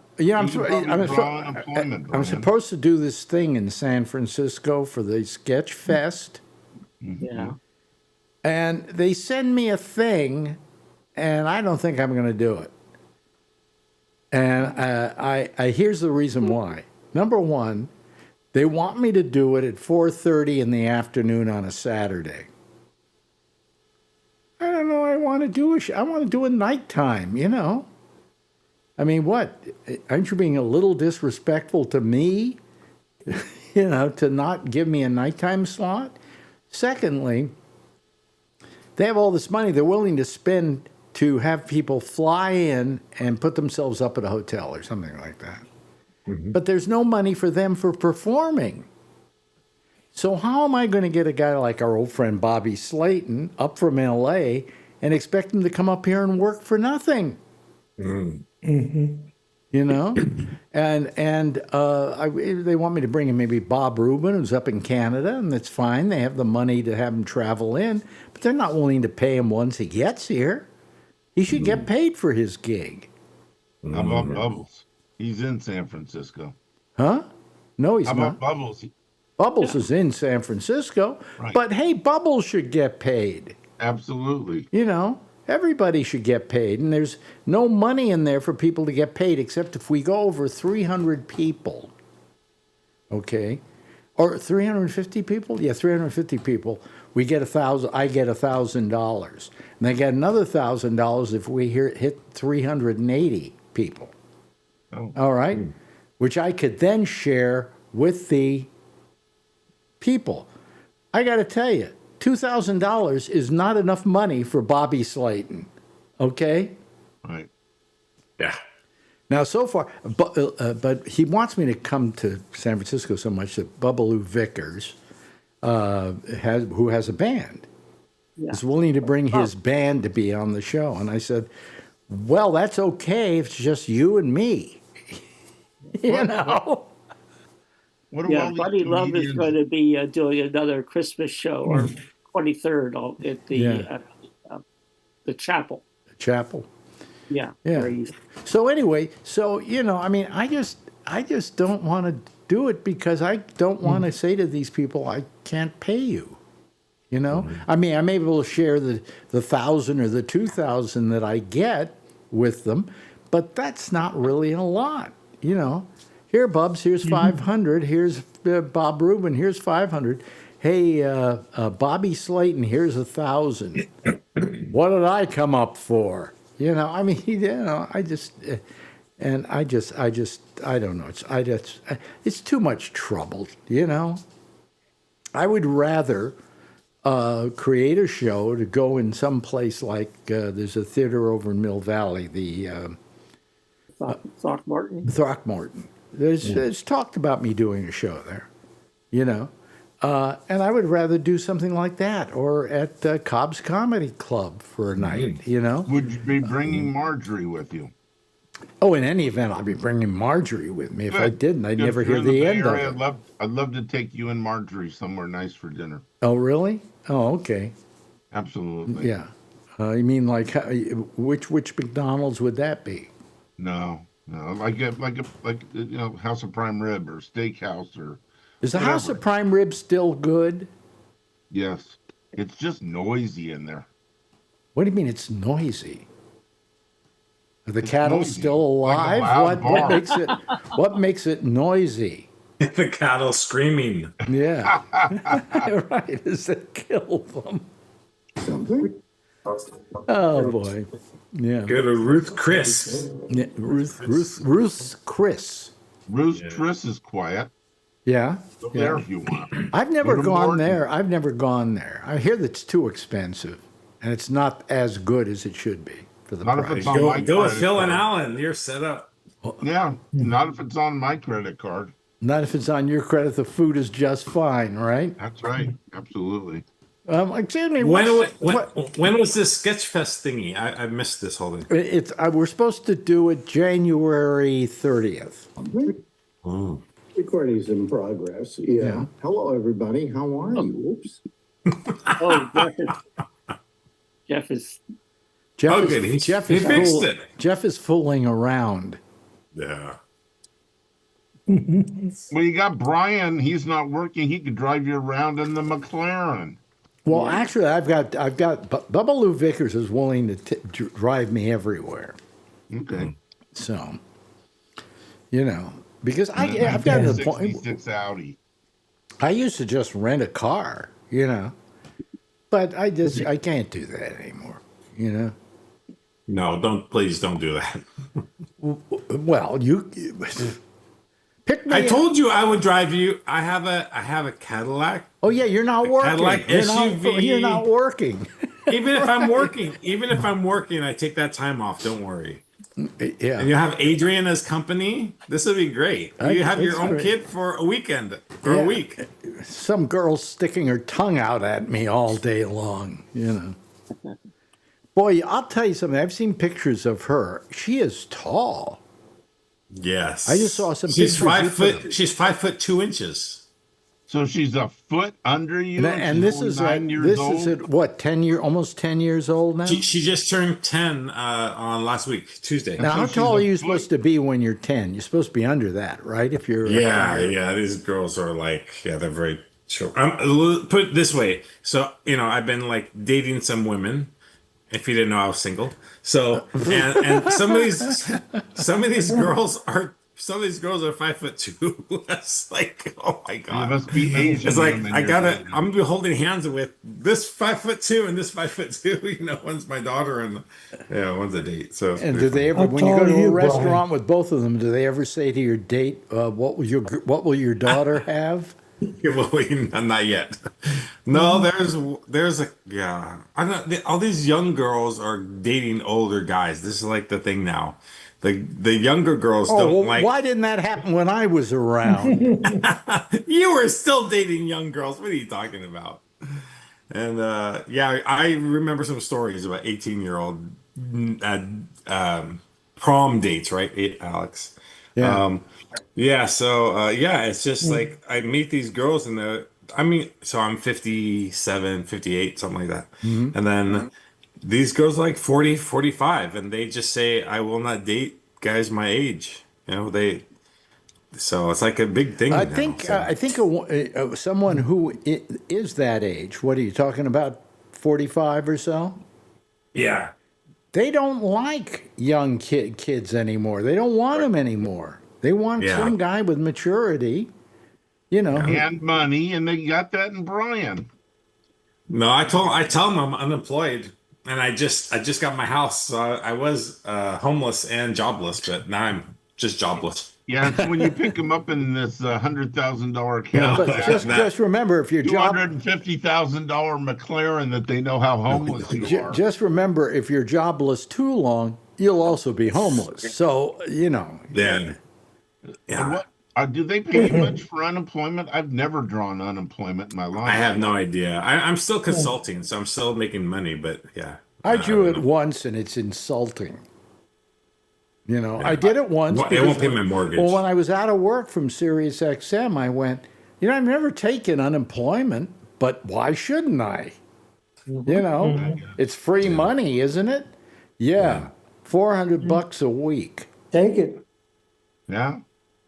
supposed to do this thing in San Francisco for the Sketch Fest. Yeah. And they send me a thing, and I don't think I'm going to do it. And here's the reason why. Number one, they want me to do it at 4:30 in the afternoon on a Saturday. I don't don't know. I want to do I want to do a nighttime. I mean, what? Aren't you being a little disrespectful to me? To not give me a nighttime slot. Secondly, they have all this money they're willing to spend to have people fly in and put themselves up at a hotel or something like that. Mm-hmm. But there's no money for them for performing. So how am I going to get a guy like our old friend Bobby Slayton up from L.A. and expect him to come up here and work for nothing? Mm-hmm. They want me to bring in maybe Bob Rubin, who's up in Canada, and that's fine. They have the money to have him travel in, but they're not willing to pay him once he gets here. He should get paid for his gig. How about Bubbles? He's in San Francisco. Huh? No, he's How not. about Bubbles? Bubbles is in San Francisco, Right. But hey, Bubbles should get paid. Absolutely. Everybody should get paid, and there's no money in there for people to get paid except if we go over 300 people, okay, or 350 people. Yeah, 350 people. We get $1,000. I get $1,000, and they get another $1,000 if we hit 380 people. Oh. All right, which I could then share with the people. I got to tell you, $2,000 is not enough money for Bobby Slayton. Okay? Right. Yeah. Now, so far, but he wants me to come to San Francisco so much that Bubbaloo Vickers, who has a band, is willing to bring his band to be on the show. And I said, well, that's okay if it's just you and me. Buddy Love is going to be doing another Christmas show or 23rd at the chapel. The chapel. Yeah. So anyway, I just don't want to do it because I don't want to say to these people, I can't pay you. I mean, I'm able to share the 1,000 or the 2,000 that I get with them, but that's not really a lot. Here, Bubs, here's 500. Here's Bob Rubin, here's 500. Hey, Bobby Slayton, here's 1,000. What did I come up for? I don't know. It's too much trouble. I would rather create a show to go in some place like there's a theater over in Mill Valley, the Throckmorton. Throckmorton. It's talked about me doing a show there, and I would rather do something like that or at Cobb's Comedy Club for a night, Would you be bringing Marjorie with you? Oh, in any event, I'd be bringing Marjorie with me. If I didn't, I'd never If you're hear in the Bay end of Area, it. I'd love to take you and Marjorie somewhere nice for dinner. Oh, really? Oh, okay. Absolutely. Yeah. You mean like which McDonald's would that be? No, like House of Prime Rib or Steakhouse or. Is the whatever. House of Prime Rib still good? Yes, it's just noisy in there. What do you mean it's noisy? Are the It's cattle noisy. still Like a alive? loud What makes it noisy? The cattle screaming. Yeah. Right, is it kill them? Oh boy. Yeah. Go to Ruth Chris. Yeah, Ruth Chris. Ruth Chris is quiet. Yeah. Go there if you want. I've never Go to gone Morton. there. I've never gone there. I hear that it's too expensive, and it's not as good as it should be for the Not if price. it's on my Go with credit Phil and card. Alan. You're set up. Yeah, not if it's on my credit card. Not if it's on your credit. The food is just fine, right? That's right. Absolutely. Excuse me. When what- was this Sketchfest thingy? I missed this whole thing. We're supposed to do it January 30th. Oh. Recording's in progress. Yeah. Hello, everybody. How are you? Oops. Oh, Jeff is. Jeff good. He fixed it. Jeff is fooling around. Yeah. Well, you got Brian. He's not working. He could drive you around in the McLaren. Well, actually, I've got Bubbaloo Vickers is willing to drive me everywhere. Okay. So, because I've got to the point. 66 Audi. I used to just rent a car, but I can't do that anymore. you know. No, please don't do that. Well, you pick me. I told you I would drive you. I have a Cadillac. Oh yeah, you're not working. Cadillac You're SUV. You're not working. Even if I'm working, I take that time off. Don't worry. Yeah. And you have Adrian as company. This would be great. You have your own great. kid for a weekend or a week. Some girl sticking her tongue out at me all day long, you know. Boy, I'll tell you something. I've seen pictures of her. She is tall. Yes. I just saw some She's pictures. She's 5'2". So she's a foot under you. And this is what, 10 almost 10 years old now? She just turned 10 on last week, Tuesday. Now, how tall are you supposed to be when you're 10? You're supposed to be under that, right? If you're yeah. These girls are like, they're very short. Put it this way. So, I've been like dating some women. If you didn't know, I was single. So, and some of these girls are 5'2". That's like, oh my god! You must be Asian. It's like I'm gonna be holding hands with this 5'2" and this 5'2". One's my daughter and one's a date. So, and do they ever, when you go to a restaurant with both of them, do they ever say to your date, "What will your daughter have"? Well, not yet. No, there's I don't. All these young girls are dating older guys. This is like the thing now. The younger girls don't like. Why didn't that happen when I was around? You were still dating young girls. What are you talking about? And I remember some stories about 18-year-old prom dates, right, Alex? Yeah. So it's just like I meet these girls and so I'm 57, 58, something like that. Mm-hmm. And then these girls are like 40, 45, and they just say, I will not date guys my age. So it's like a big thing. I think someone who is that age, what are you talking about, 45 or so? Yeah. They don't like young kids anymore. They don't want them anymore. They want some guy with maturity, and money, and they got that in Brian. No, I tell them I'm unemployed, and I just got my house. So I was homeless and jobless, but now I'm just jobless. Yeah, it's when you pick them up in this $100,000 account. But just remember, if you're $250,000 McLaren, that they know how homeless you are. Just remember, if you're jobless too long, you'll also be homeless. So Then. Yeah. Do they pay you much for unemployment? I've never drawn unemployment in my life. I have no idea. I'm still consulting, so I'm still making money, but yeah. I drew it once, and it's insulting. I did it once. It won't pay my mortgage. Well, when I was out of work from Sirius XM, I went, I've never taken unemployment, but why shouldn't I? It's free money, isn't it? Yeah. $400 a week. Take it. Yeah.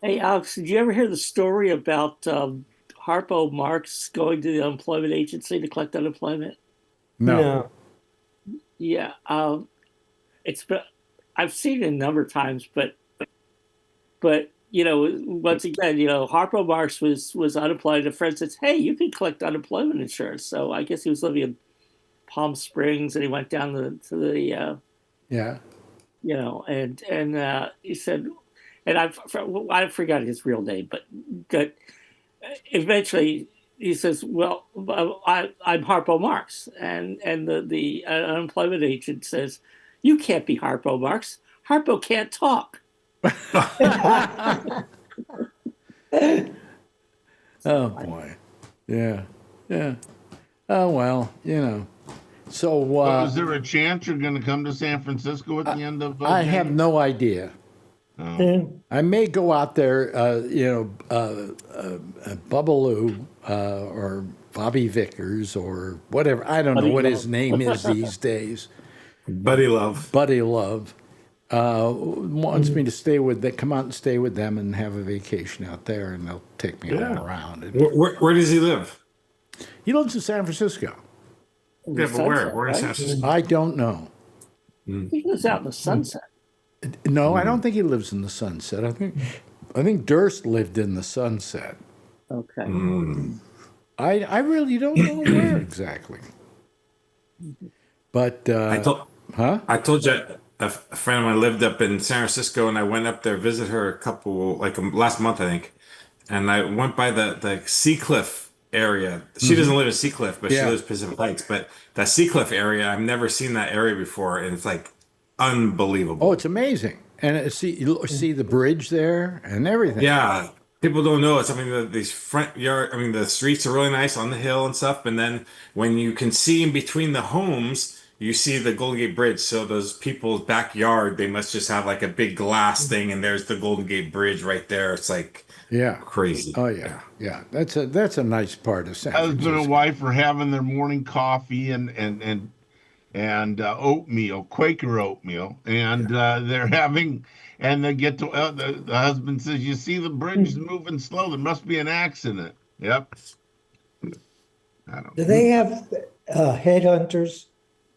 Hey, Alex, did you ever hear the story about Harpo Marx going to the unemployment agency to collect unemployment? No. Yeah. I've seen it a number of times, but once again, Harpo Marx was unemployed. A friend says, "Hey, you can collect unemployment insurance." So I guess he was living in Palm Springs, and he went down to the and he said. And I forgot his real name, but eventually he says, "Well, I'm Harpo Marx," and the unemployment agent says, "You can't be Harpo Marx. Harpo can't talk." Oh boy, yeah. Oh well, So is there a chance you're going to come to San Francisco at the end of? I have no idea. I may go out there, Bubbaloo or Bobby Vickers or whatever. I don't know what his name is these days. Buddy Love. Wants me to come out and stay with them and have a vacation out there, and they'll take me all around. Where does he live? He lives in San Francisco. Yeah, but where? Where in San Francisco? I don't know. He lives out in the Sunset. No, I don't think he lives in the Sunset. I think Durst lived in the Sunset. Okay. I really don't know where exactly. But Huh? I told you a friend of mine lived up in San Francisco, and I went up there visit her last month, I think. And I went by the Sea Cliff area. She doesn't live in Sea Cliff, but she lives Pacific Heights. But that Sea Cliff area, I've never seen that area before, and it's like unbelievable. Oh, it's amazing. And you see the bridge there and everything. Yeah, people don't know it's. I mean, these front yard. I mean, the streets are really nice on the hill and stuff. And then when you can see in between the homes, you see the Golden Gate Bridge. So those people's backyard, they must just have like a big glass thing, and there's the Golden Gate Bridge right there. It's like crazy. Oh yeah, yeah. That's a nice part of San Francisco. Husband and wife are having their morning coffee and oatmeal, Quaker oatmeal, and they're having, and they get to the husband says, "You see the bridge is moving slow. There must be an accident." Yep. I don't Do they have headhunters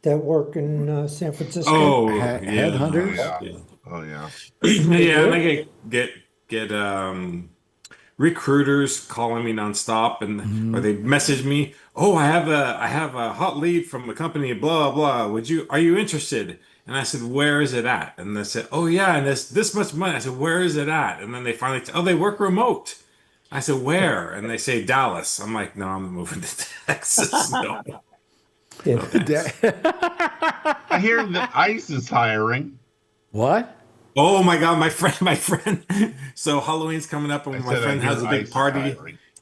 that work in San Francisco? Oh, headhunters. Yeah. Oh yeah. Yeah, and I get recruiters calling me nonstop, and or they message me, "Oh, I have a hot lead from the company, blah blah. Are you interested?" And I said, "Where is it at?" And they said, "Oh yeah, and this much money." I said, "Where is it at?" And then they finally, "Oh, they work remote." I said, "Where?" And they say Dallas. I'm like, "No, I'm moving to Texas." No. I hear that ICE is hiring. What? Oh my God, my friend. So Halloween's coming up, and my friend has a big party.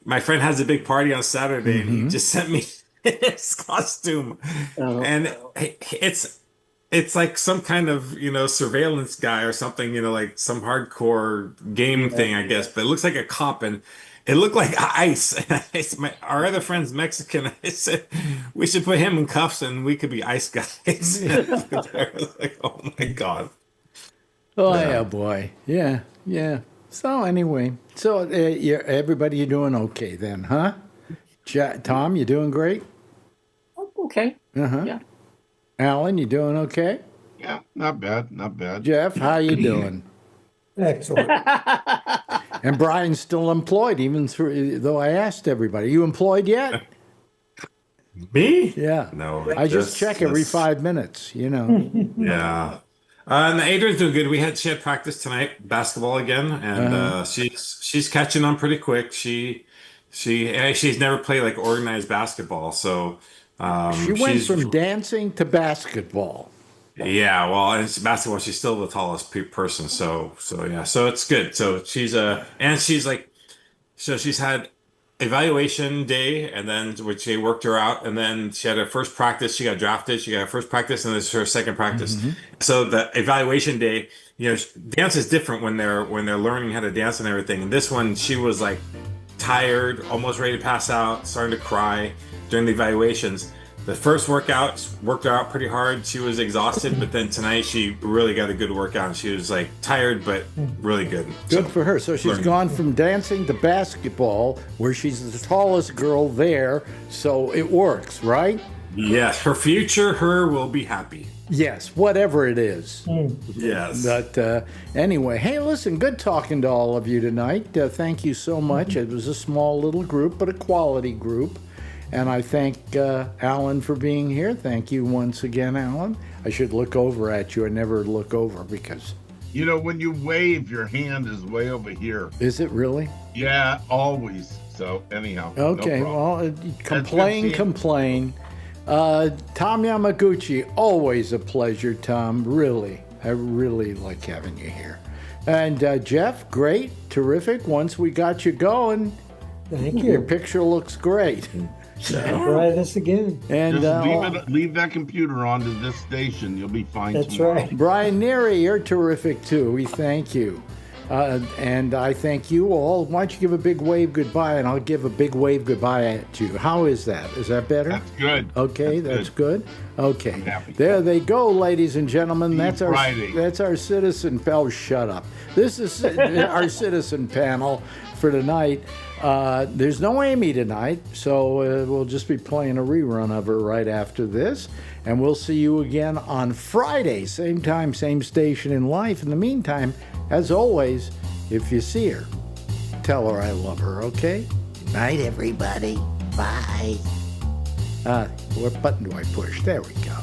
My friend has a big party on Saturday, and he just sent me his costume, and it's like some kind of surveillance guy or something, like some hardcore game thing, I guess. But it looks like a cop, and it looked like ICE. Our other friend's Mexican. I said we should put him in cuffs, and we could be ICE guys. Like, oh my God. Oh yeah, boy. Yeah. So anyway, everybody, you doing okay then, huh? Tom, you doing great? Okay. Yeah. Alan, you doing okay? Yeah, not bad. Jeff, how you doing? Excellent. And Brian's still employed, though I asked everybody. You employed yet? Me? Yeah. No. I just check every 5 minutes, Yeah. And Adrian's doing good. She had practice tonight, basketball again, and she's catching on pretty quick. She's never played like organized basketball, so she went from dancing to basketball. Yeah, well, and it's basketball. She's still the tallest person, so yeah, so it's good. So she's she's had evaluation day, and then which they worked her out, and then she had her first practice. She got drafted. She got her first practice, and this is her second practice. So the evaluation day, dance is different when they're learning how to dance and everything. And this one, she was like tired, almost ready to pass out, starting to cry during the evaluations. The first workout worked her out pretty hard. She was exhausted, but then tonight she really got a good workout. And she was like tired, but really good. Good for her. So she's gone from dancing to basketball, where she's the tallest girl there. So it works, right? Yes, her future, will be happy. Yes, whatever it is. Yes. But anyway, hey, listen, good talking to all of you tonight. Thank you so much. It was a small little group, but a quality group. And I thank Alan for being here. Thank you once again, Alan. I should look over at you. I never look over because... when you wave, your hand is way over here. Is it really? Yeah, always. So anyhow. Okay, no well, complain. Tom Yamaguchi, always a pleasure, Tom. Really. I really like having you here. And Jeff, great, terrific. Once we got you going, thank you. Your picture looks great. Try this again. And just leave that computer on to this station. You'll be fine. That's tomorrow. right. Brian Neary, you're terrific too. We thank you. And I thank you all. Why don't you give a big wave goodbye, and I'll give a big wave goodbye to you. How is that? Is that better? That's good. Okay, that's good. Okay. I'm happy. There they go, ladies and gentlemen. That's our citizen. Oh, shut up. This is our citizen panel for tonight. There's no Amy tonight, so we'll just be playing a rerun of her right after this. And we'll see you again on Friday, same time, same station in life. In the meantime, as always, if you see her, tell her I love her, okay? Good night, everybody. Bye. What button do I push? There we go.